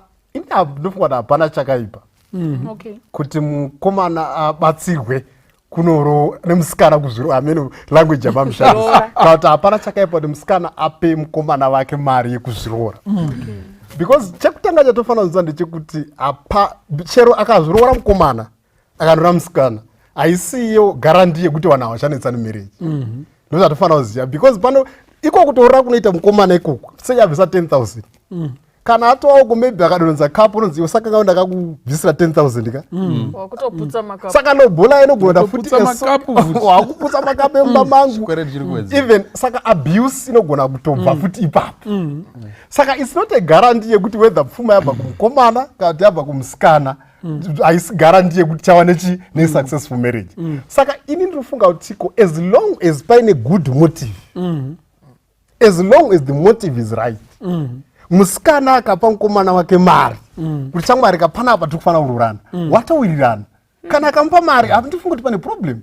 ndofunga kuti hapana chakaipa kuti mukomana abatsirwe kunoro nemusikana kuzviroora amene language yamamushandisa kana kuti hapana chakaipa kuti musikana ape mukomana wake mari yekuzviroora because chekutanga chatofanira kunzwa ndechekuti chero akazviroora mukomana akanora musikana haisiyo garanti yekuti vanhu havachanetsani marriage ndozvatofanira kuziva because pano iko kutorora kunoita mukomana ikoko sei abvisa 10,000 kana atoauko maybe akadononza kapu unonziwa saka kaunda kakubvisira 10,000 ka wakutoputsa makapu saka nobhola inogona futi wakuputsa makapu emba mangu even saka abuse inogona kutobva futi ipapo saka it's not a guarantee yekuti whether pfuma yabva kumukomana kana kuti yabva kumusikana haisi guarantee yekuti chava nesuccessful marriage saka ini ndinofunga kutiko as long as paine good motive as long as the motive is right musikana akapa mukomana wake mari kuti chamwari kapanapa tikufanira kurorana watowirirana kana akamupa mari hatindifunga kuti pane problem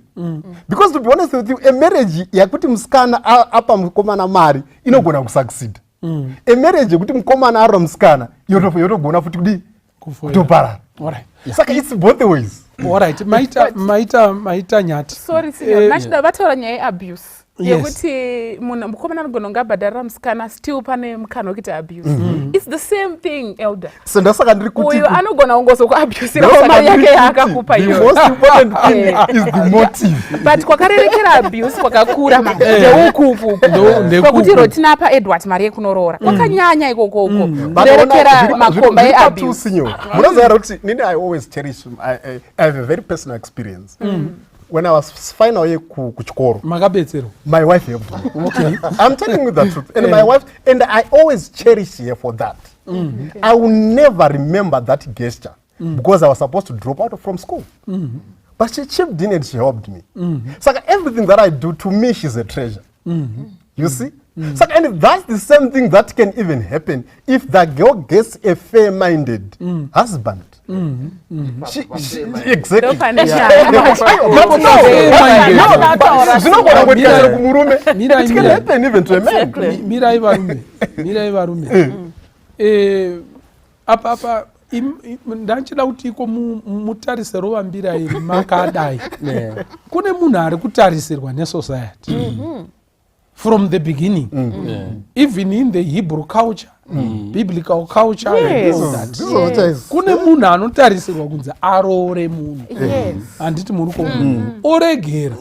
because to be honest with you a marriage yakuti musikana apa mukomana mari inogona kusucceed a marriage yekuti mukomana arora musikana yotogona futi kudi kutoparara saka it's both the ways alright maita nyati sorry senior machida vataura nyaya yeabuse yekuti mukomana anogona kunge abhadharira musikana still pane mukana wekuti abuse it's the same thing elder sendasaka ndiri kuti uyu anogona kungozokuabusira saka yake yaakakupa the most important thing is the motive but kwakarerekera abuse kwakakura ndeukupu kwekuti rotinapa edward mari yekunoroora kwakanyanya ikokoko kurerekera makomba eabuse munoziva kuti nini I always cherish I have a very personal experience when I was final year kuchikoro makabetsero my wife helped me okay I'm telling you the truth and my wife and I always cherish her for that I will never remember that gesture because I was supposed to drop out from school but she chipped in and she helped me so everything that I do to me she's a treasure you see so and that's the same thing that can even happen if the girl gets a fair-minded husband she exactly it can happen even to a man mirai varume apa ndachida kuti iko mutarisiro vambira iri makadai kune munhu ari kutarisirwa nesociety from the beginning even in the Hebrew culture biblical culture kune munhu anotarisirwa kunzi aroore munhu handiti muri kuona oregera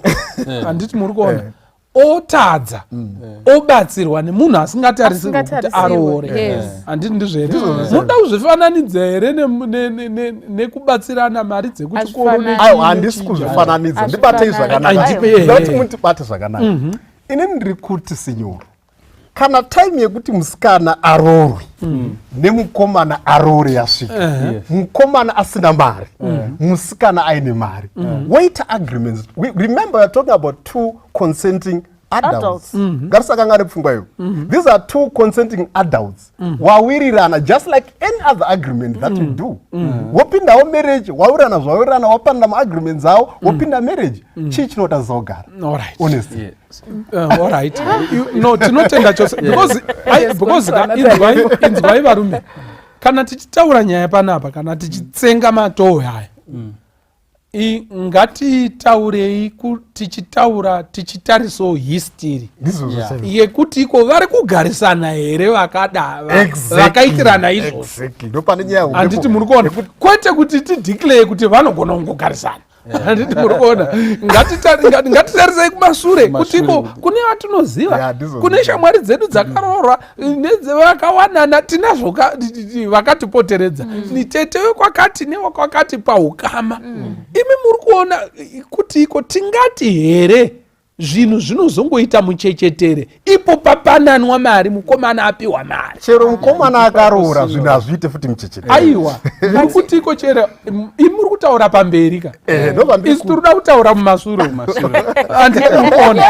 handiti muri kuona otadza obatsirwa nemunhu asingatarisirwa kuti aroore handiti ndizvere munoda kuzvifananidza here nekubatsirana mari dzekuchikoro handisi kuzvifananidza ndibatei zvakanaka mutibate zvakanaka inini ndiri kuti sinyoro kana time yekuti musikana aroorwe nemukomana aroore yasvika mukomana asina mari musikana aine mari waita agreements remember we're talking about two consenting adults ngarisakanga nepfungwa iyo these are two consenting adults wawirirana just like any other agreement that you do wopindawo marriage wawirirana zvawirirana wapanda maagreements awo wopinda marriage chii chinotadzisa kugara honestly alright no tinotenda chose because inzwai varume kana tichitaura nyaya panapa kana tichitsenga matoo haya ngatitaurei tichitaura tichitarisawo history yekuti iko vari kugarisana here vakaitirana izvozvo handiti muri kuona kwete kuti tideclare kuti vanogona kungogarisana handiti muri kuona ngatitarisei kumashure kuti iko kune vatinoziva kune shamwari dzedu dzakaroorwa nevakawanana tinazvo vakatipoteredza ni tete wekwakati newakwakati paukama imi muri kuona kuti iko tingati here zvinhu zvinozongoita muchechetere ipo papananwa mari mukomana apiwa mari chero mukomana akaroora zvinhu hazviite futi muchechetere aiwa muri kuti iko chero muri kutaura pamberi ka isi tiri kuda kutaura mumashure handiti muri kuona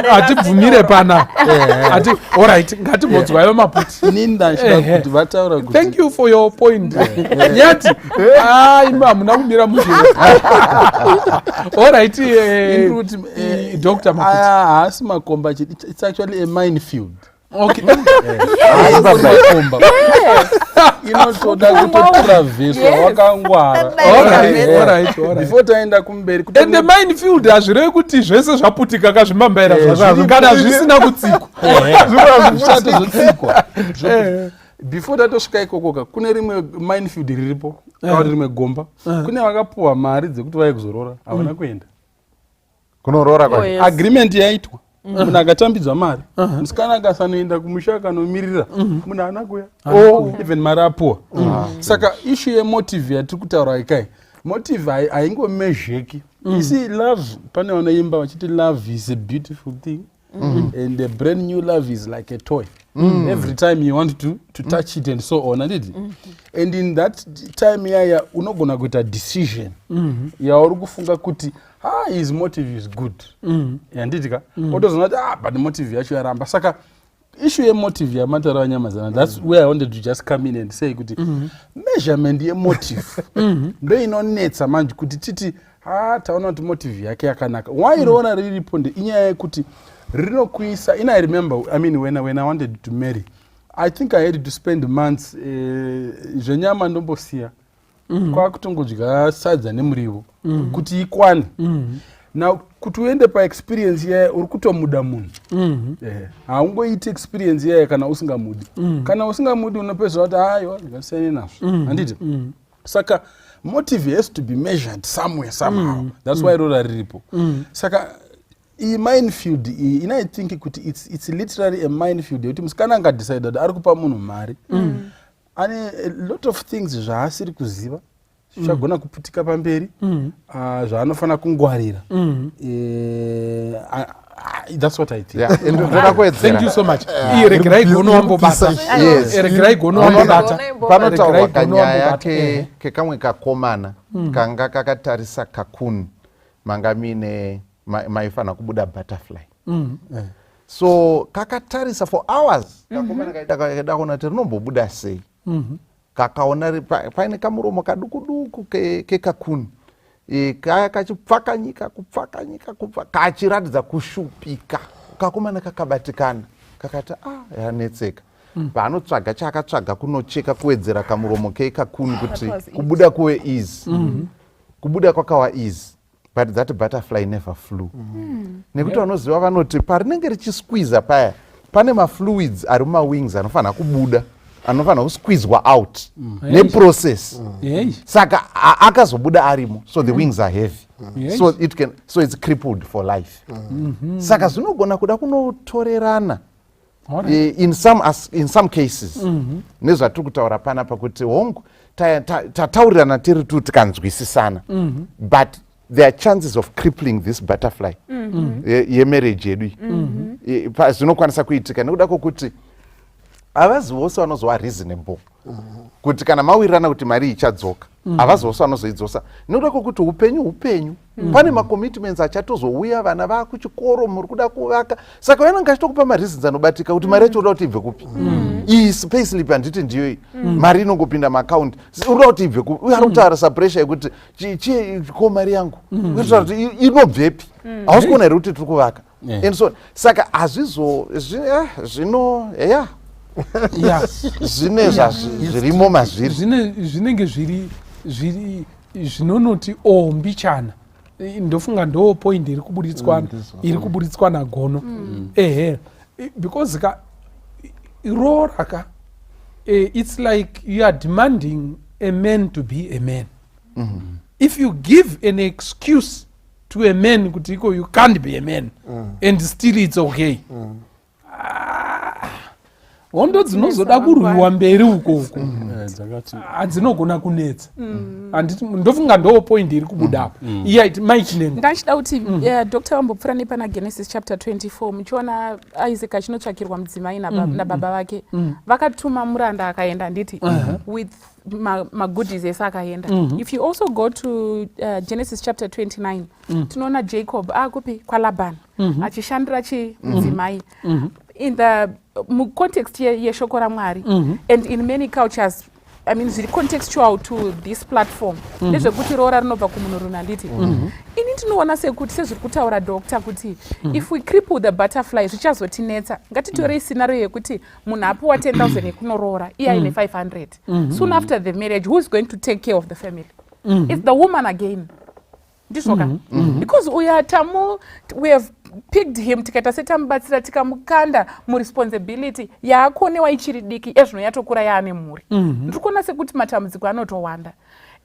hatibvumire pana alright ngatimbodzwayo maputi inini ndachida kuti vataura kuti thank you for your point nyati imi hamuna kumira munzvimbo alright Dr. Maputi haasi makomba it's actually a minefield Okay. Komba. Inotoda kutotraverswa wakangwara. Alright. Before taenda kumberi. And the minefield hazvirevi kuti zvese zvaputika kazvimambaira zvazvo kana zvisina kutsikwa. Zvatozotsikwa. Before tatosvika ikokoka kune rimwe minefield riripo kana rimwe gomba. Kune vakapuwa mari dzekuti vaye kuzorora havana kuenda. Kunorora kwa agreement yaitwa. Munhu akatambidzwa mari. Musikana akasanoenda kumusha akanomiririra. Munhu haana kuya. Even mari apuwa. Saka issue yemotive yatiri kutaura ikai. Motive haingomezheki. You see, love, pane vanoimba vachiti love is a beautiful thing. And a brand new love is like a toy. Every time you want to touch it and so on. And in that time yaya unogona kuita decision. Yauri kufunga kuti his motive is good. Yanditika. Otozona but the motive yacho yaramba. Saka issue yemotive yamatara wanyamazana. That's where I wanted to just come in and say kuti measurement yemotive. Ndo inonetsa manje kuti titi taona kuti motive yake yakanaka. Why irona riripo inyaya yekuti rinokuisa. I remember, when I wanted to marry, I think I had to spend months zvenyama ndombosiya kwakutongodya sadza nemuriwo kuti ikwane. Now kuti uende paexperience yaye uri kutomuda munhu. Haungoiti experience yaye kana usingamudi. Kana usingamudi unopedza kuti aiwa ngasiyane nazvo. Handiti? Saka motive has to be measured somewhere somehow. That's why rora riripo. Saka minefield I think it's literally a minefield yekuti musikana angadecide kuti ari kupa munhu mari ane a lot of things zvaasiri kuziva zvichagona kuputika pamberi zvaanofana kungwarira. That's what I think. Thank you so much. Regerai gono wambobata. Regerai gono wambobata. Panotaurwa kanyaya kekamwe kakomana kanga kakatarisa kakuni manga mine maifana kubuda butterfly. So kakatarisa for hours. Kakomana kaida kuona kuti rinombobuda sei. Kakaona paine kamuromo kadukuduku kekakuni. Kachipfakanyika kachiratidza kushupika. Kakomana kakabatikana. Kakati yanetseka. Paanotsvaga chakatsvaga kunocheka kuwedzera kamuromo kekakuni kuti kubuda kuwe easy. Kubuda kwakawa easy. But that butterfly never flew. Nekuti vanoziva vanoti parinenge richisqueeza paya pane mafluids ari mumawings anofana kubuda anofana kusqueezwa out neprocess. Saka akazobuda arimo, so the wings are heavy. So it's crippled for life. Saka zvinogona kuda kunotorerana in some cases. Nezvatiri kutaura panapa kuti hongu tataurirana tiri tu tikanzwisisana. But there are chances of crippling this butterfly yemarriage yedu. Zvinokwanisa kuitika nekuda kwokuti avazi vose vanozova reasonable kuti kana mawirirana kuti mari ichadzoka avazi vose vanozoidzosa nekuda kwokuti upenyu pane macommitments achatozouya vana vakuchikoro muri kuda kuvaka. Saka vanenge achitokupa mareasons anobatika kuti mari yacho uda kuti ibve kupi. Iyi payslip handiti ndiyo iyi mari inongopinda maakaunti uda kuti ibve kupi. Ari kutaura sapressure yekuti ko mari yangu kutaura kuti inobvepi hausi kuona here kuti tiri kuvaka and so saka hazvizo zvino zvine zvirimo mazviri zvinenge zviri zvinonoti mbichana. Ndofunga ndo point iri kuburitswa nagono. Because iroraka it's like you are demanding a man to be a man. If you give an excuse to a man kuti you can't be a man and still it's okay. Hondo dzinozoda kurwiwa mberi ukoko hadzinogona kunetsa. Ndofunga ndo point iri kubudapo. Ndachida kuti Dr. Wambopfura nepana Genesis chapter 24 muchiona Isaac achinotsvakirwa mudzimai nababa vake vakatuma muranda akaenda nditi with magoodies ese akaenda. If you also go to Genesis chapter 29 tinoona Jacob akupi kwaLaban achishandira chimudzimai in the context yeshoko raMwari. And in many cultures I mean zviri contextual to this platform ndezvekuti roora rinobva kumunhurume handiti ini ndinoona sekuti sezviri kutaura doctor kuti if we cripple the butterfly zvichazotinetsa. Ngatitorei scenario yekuti munhu apiwa 10,000 yekunorora iye aine 500 soon after the marriage who is going to take care of the family? It's the woman again. Ndizvoka because we have picked him tikaita setamubatsira tikamukanda muresponsibility yaakonewa ichiri diki ezvino yatokura yaane mhuri. Ndiri kuona sekuti matambudziko anotowanda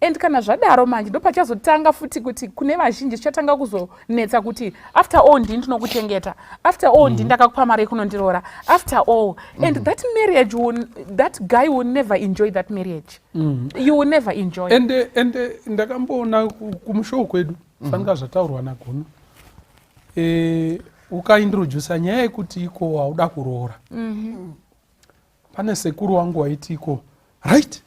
and kana zvadaro manje ndopachazotanga futi kuti kune vazhinji zvichatanga kuzonetsa kuti after all ndini ndinokuchengeta, after all ndini ndakakupa mari yekunondiroora, after all and that marriage that guy will never enjoy that marriage. You will never enjoy. And ndakamboona kumushow kwedu fanika zvataurwa naGono ukaintrodusa nyaya yekuti iko wauda kuroora. Pane sekuru wangu waiti iko right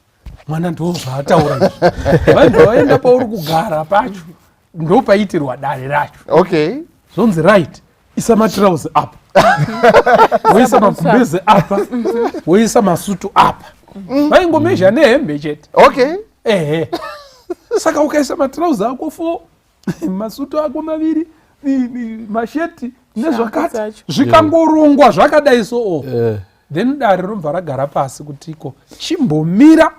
mwana ndo zvaataura izvi vanhu vaenda pauri kugara pacho ndo paitirwa dare racho. Okay. Zonzi right isa matrauzi apa woisa magumbeze apa woisa masutu apa vaingomezha nehembe chete. Okay. Saka ukaisa matrauzi ako 4 masutu ako 2 masheti nezvakati zvikangorongwa zvakadai so then dare rinobva ragara pasi kuti iko chimbomira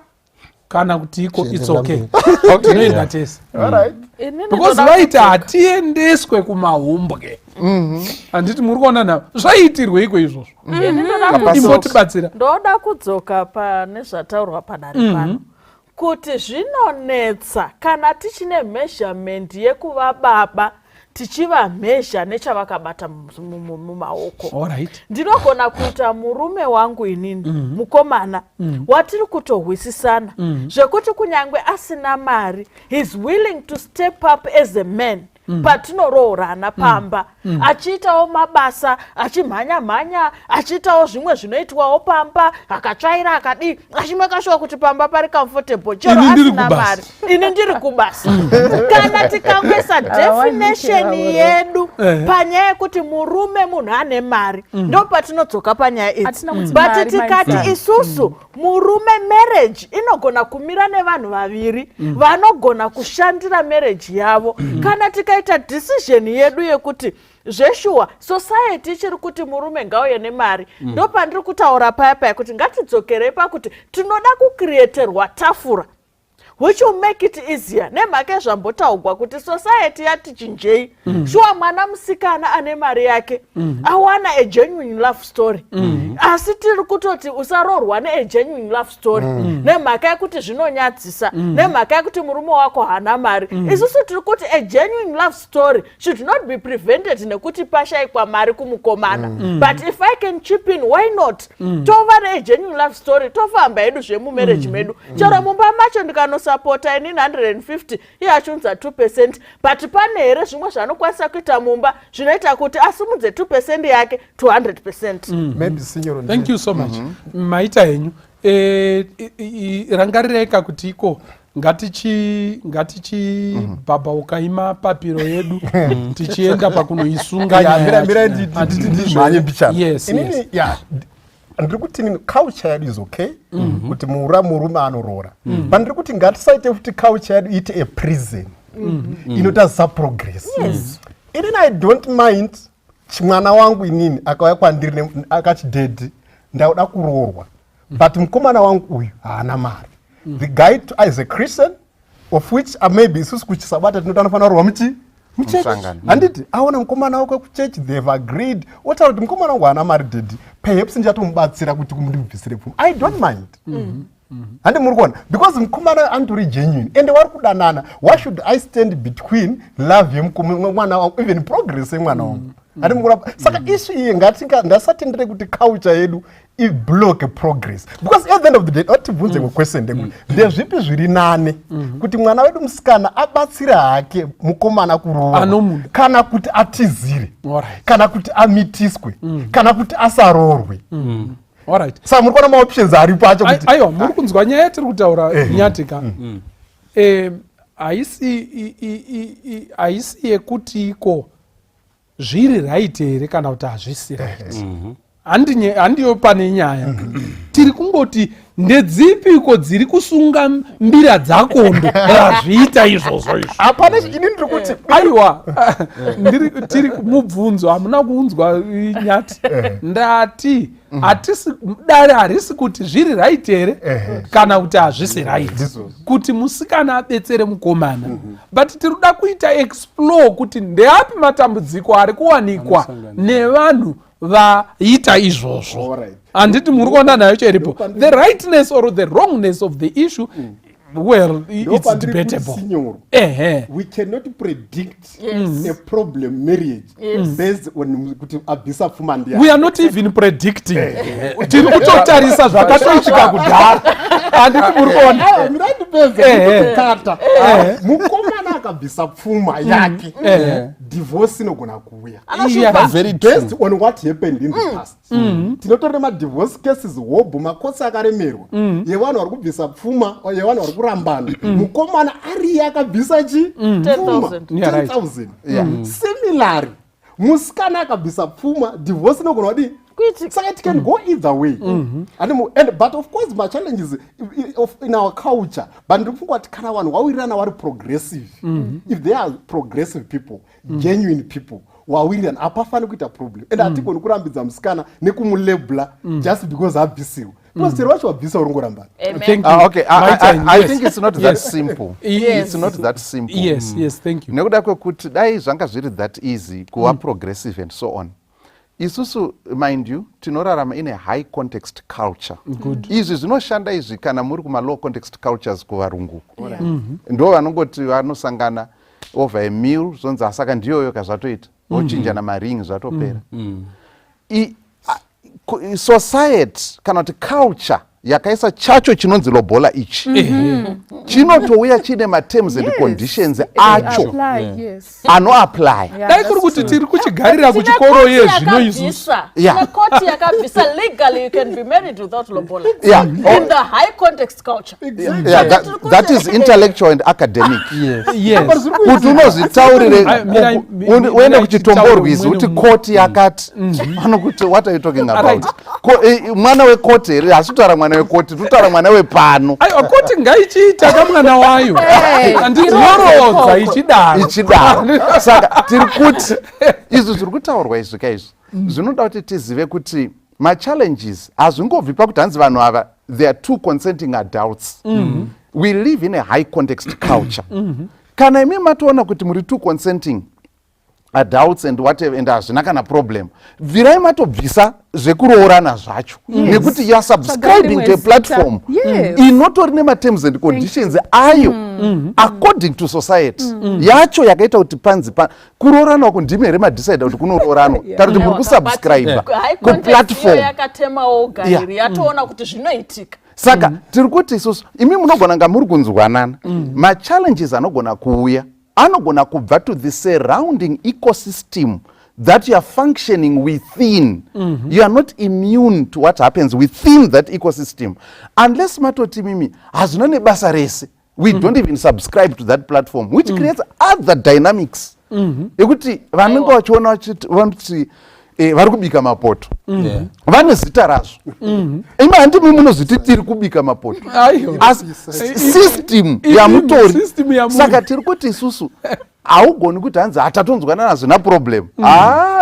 kana kuti iko it's okay tinoenda tese because vaiti hatiendeswe kumahumbwe. Handiti muri kuona navo zvaitirwe iko izvozvo imbotibatsira. Ndoda kudzoka pane zvataurwa padare pano kuti zvinonetsa kana tichine measurement yekuva baba tichivamhezha nechavakabata mumaoko. Ndinogona kuita murume wangu inini mukomana watiri kutohwisisana zvekuti kunyangwe asina mari he's willing to step up as a man patinoroorana pamba achiitawo mabasa achimhanya-mhanya achiitawo zvimwe zvinoitwawo pamba akatsvaira akadii achimakashuwa kuti pamba pari comfortable chero asina mari. Ini ndiri kubasa. Kana tikangwesa definition yedu panyaya yekuti murume munhu ane mari ndo patinodzoka panyaya idzi. But tikati isusu murume marriage inogona kumira nevanhu vaviri vanogona kushandira marriage yavo. Kana tikaita decision yedu yekuti zveshuwa society ichiri kuti murume ngauye nemari ndo pandiri kutaura paya kuti ngatidzokerei pakuti tinoda kucreaterwa tafura which will make it easier. Nemhaka yezvambotaugwa kuti society yati chinjei shuwa mwana musikana ane mari yake awana a genuine love story asi tiri kutoti usaroorwa ne a genuine love story nemhaka yekuti zvinonyadzisa nemhaka yekuti murume wako hana mari. Isusu tiri kuti a genuine love story should not be prevented nekuti pashayikwa mari kumukomana but if I can chip in why not tova ne a genuine love story tofamba hedu zvemumarriage medu chero mumba macho ndikanosapota inini 150 iye achunza 2% but pane here zvimwe zvanokwanisa kuita mumba zvinoita kuti asimudze 2% yake to 100%. Maybe senior. Thank you so much. Maita henyu rangarireka kuti iko ngatichi baba ukaima papiro yedu tichienda pakunoisunga manye bichana. Yes. Ndiri kuti culture yedu is okay kuti murume anoroora but ndiri kuti ngatisaite kuti culture yedu ite a prison inoita saprogress. Inini I don't mind chimwana wangu inini akauya kwandiri akachidhedhi ndauda kuroorwa but mukomana wangu uyu haana mari. The guy is a Christian of which maybe isusu kuchisabata tinotanofanira kuroorwa muchechi handiti aona mukomana wako kuchechi they have agreed otaura kuti mukomana wangu haana mari dhedhi perhaps ndichatomubatsira kuti kumundibvisire pfuma. I don't mind. Handi muri kuona because mukomana andori genuine and vari kudanana why should I stand between love yemwana wangu even progress yemwana wangu. Handi mukurapa saka issue iyi ngasatendere kuti culture yedu iblock progress because at the end of the day otibvunze question ndekuti ndezvipi zviri nane kuti mwana wedu musikana abatsire hake mukomana kuroora kana kuti atizire kana kuti amitiswe kana kuti asaroorwe. Alright. Saka muri kuona maoptions aripo acho kuti aiwa muri kunzwa nyaya yatiri kutaura nyatika haisi yekuti iko zviri right here kana kuti hazvisi right. Handiyo pane nyaya tiri kungoti ndedzipiko dziri kusunga mbira dzakondo razviita izvozvo izvo? Hapana ini ndiri kuti aiwa tiri mubvunzo hamuna kuunzwa nyati ndati hatisi dare harisi kuti zviri right here kana kuti hazvisi right kuti musikana abetsere mukomana but tiruda kuita explore kuti ndeapi matambudziko ari kuwanikwa nevanhu vaita izvozvo. Handiti muri kuona nayo chiripo the rightness or the wrongness of the issue. Well, it's debatable. We cannot predict a problem marriage based on abisa fumandi. We are not even predicting. Tiri kutotarisa zvakatoitika kudhara. Handiti muri kuona. Kata mukomana akabvisa pfuma yake divorce inogona kuuya. Based on what happened in the past. Tinotora ma divorce cases hobo makosi akaremerwa yevanhu vari kubvisa pfuma yevanhu vari kurambana mukomana ari akabvisa chi 10,000. Similarly musikana akabvisa pfuma divorce inogona kudii. So it can go either way. But of course my challenge is in our culture. But ndikufunga kuti kana vanhu wawirana vari progressive, if they are progressive people, genuine people, wawirana apafani kuita problem. And hatigoni kurambidza musikana nekumulabela just because abvisiwa. Because chero wacho wabvisa urongorambana. Okay, I think it's not that simple. It's not that simple. Yes, thank you. Nekuda kwekuti dai zvanga zviri that easy kuva progressive and so on. Isusu, mind you, tinorarama in a high context culture. Izvi zvinoshanda izvi kana muri kuma low context cultures kuvarungu. Ndo vanongoti vanosangana over a meal zonzi asaka ndiyoyo kazvatoita vochinjana maring zvatopera. Society kana kuti culture yakaisa chacho chinonzi lobola ichi chinotouya chine materms and conditions acho anoapply. Dai kuri kuti tiri kuchigarira kuchikoro yezvino isusu. Koti yakabvisa legally you can be married without lobola. In the high context culture. That is intellectual and academic. Kuti unozvitaurire uende kuchitomborwizi kuti koti yakati vanokuti what are you talking about? Mwana wekoti here hasitaura mwana wekoti tutaura mwana wepano. Aiwa koti ngaichiita kamwana wayo handinorodza ichidaro. Saka tiri kuti izvi zviri kutaurwa izvi kaizvi zvinoda kuti tizive kuti machallenges hazvingobvi pakuti hanzi vanhu ava they are two consenting adults. We live in a high context culture. Kana imi matoona kuti muri two consenting adults and whatever and hazvina kana problem, virai matobvisa zvekuroorana zvacho nekuti you are subscribing to a platform inotori nematerms and conditions ayo according to society yacho yakaita kuti panzi kuroorana uku ndimi here madecide kuti kunoroorana kana kuti muri kusubscribe kuplatform yakatemawo gariri yatoona kuti zvinoitika. Saka tiri kuti isusu imi munogona nga muri kunzwanana machallenges anogona kuuya anogona kubva to the surrounding ecosystem that you are functioning within. You are not immune to what happens within that ecosystem unless matoti mimi hazvina nebasa rese. We don't even subscribe to that platform which creates other dynamics ekuti vanenge vachiona vachiti vari kubika mapoto vane zita razvo ima handimi munozviti tiri kubika mapoto system yamutori. Saka tiri kuti isusu haugoni kuti hanzi hatatonzwana nazvo na problem.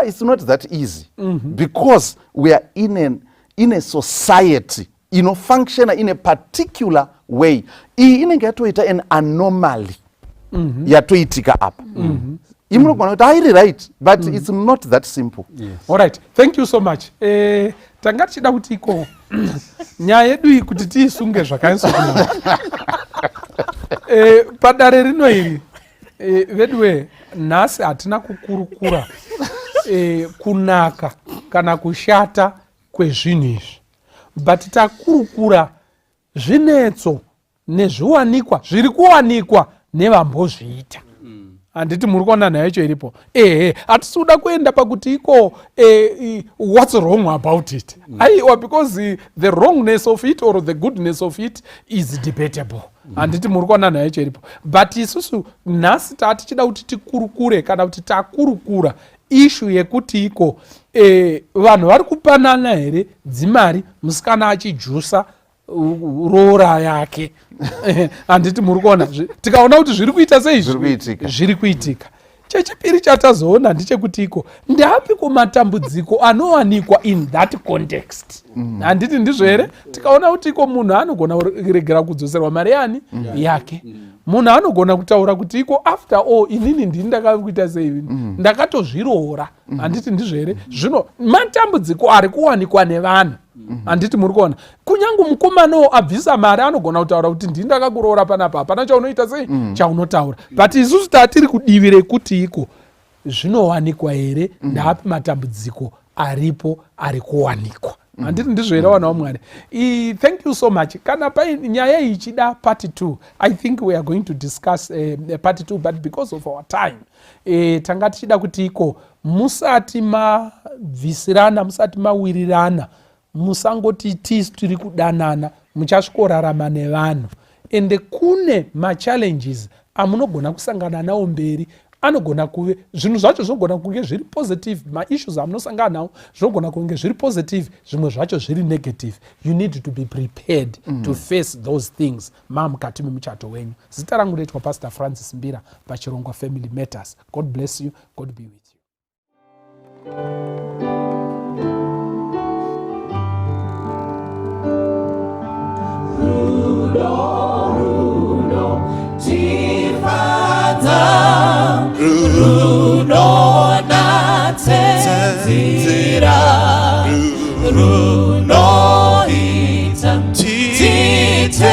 It's not that easy because we are in a society inofunctiona in a particular way. Iyi inenge yatoita an anomaly yatoitika apa. Imunogona kuti hairi right but it's not that simple. All right, thank you so much. Tanga tichida kuti iko nyaya yedu iyi kuti tiisunge zvakaiswa padare rino iri vedwe nhasi hatina kukurukura kunaka kana kushata kwezvinhu izvi but takurukura zvinetso nezviwanikwa zviri kuwanikwa nevambozviita. Handiti muri kuona nayo icho iripo. Hatisi kuda kuenda pakuti iko what's wrong about it. Aiwa because the wrongness of it or the goodness of it is debatable. Handiti muri kuona nayo icho iripo. But isusu nhasi tichida kuti tikurukure kana kuti takurukura issue yekuti iko vanhu vari kupanana here dzimari musikana achijusa roora yake. Handiti muri kuona tikaona kuti zviri kuita seizvi zviri kuitika. Chechipiri chatazoona ndechekutiko ndapiko matambudziko anowanikwa in that context. Handiti ndizvo here? Tikaona kuti iko munhu anogona kuregera kudzoserwa mari yani yake. Munhu anogona kutaura kuti iko after all inini ndini ndakakuita sei ndakatozviroora. Handiti ndizvo here? Zvino matambudziko ari kuwanikwa nevanhu. Handiti muri kuona kunyange mukomana abvisa mari anogona kutaura kuti ndini ndakakuroora panapa hapana chaunoita sei chaunotaura. But isusu tatiri kudivi rekuti iko zvinowanikwa here, ndapi matambudziko aripo ari kuwanikwa. Handiti ndizvo here vana vaMwari. Thank you so much. Kana nyaya ichida part 2, I think we are going to discuss part 2, but because of our time tanga tichida kuti iko musati mabvisirana, musati mawirirana, musangoti tisi tiri kudanana, muchasvikorarama nevanhu. Ende kune machallenges amunogona kusangana nawo mberi. Anogona kuve zvinhu zvacho zvinogona kunge zviri positive, maissues amunosangana nawo zvinogona kunge zviri positive, zvimwe zvacho zviri negative. You need to be prepared to face those things mukati memuchato wenyu. Zita rangu ndaitwa Pastor Francis Mbira paChirongwa Family Matters. God bless you. God be with you. Runo natenzira Runo ita titerere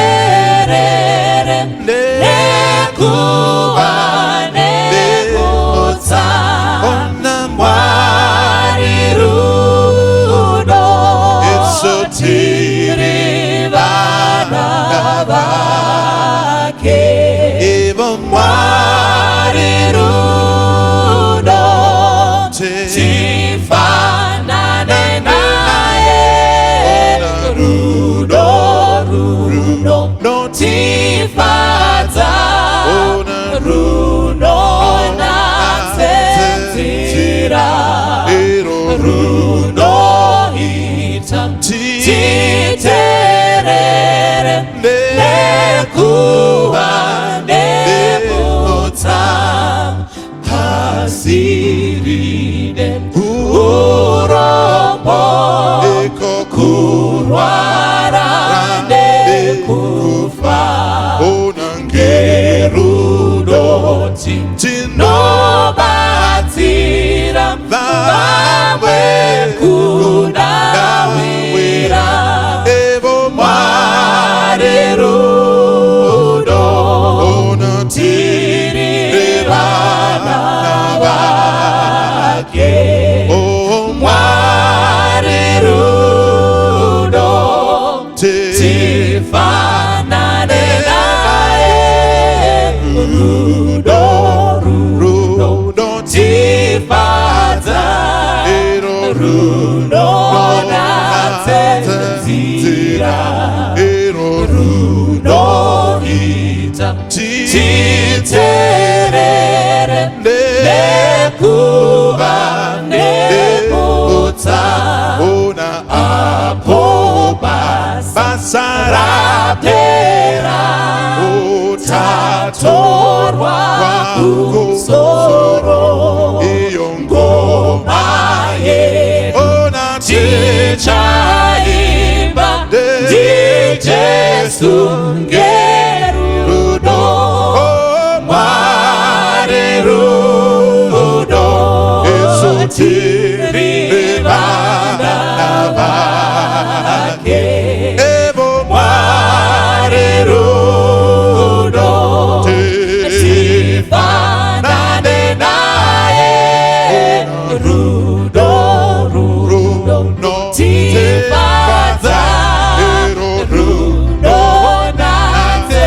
Nekuva nekutsa Mwari runo tiri vana vake Mwari runo tifanane naye Runo tifadza Runo natenzira Runo ita titerere nekuva Hasirine urombo kurwara nekufa Ngerudo tinobatsira vamwe kudawira Mwari rudo tiri vana vake Mwari rudo tifanane naye Rudo tifadza Rudo natenzira Rudo ita titerere nekuva nekutsa apo basa rapera tatorwa kusoro iyo ngoma yedu tichaimba ndiJesu ngerudo Mwari rudo tiri vana vake Mwari rudo tifanane naye Rudo tifadza Rudo natenzira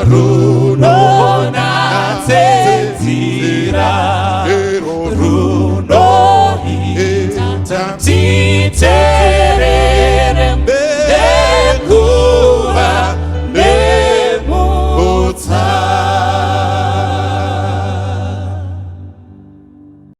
rudo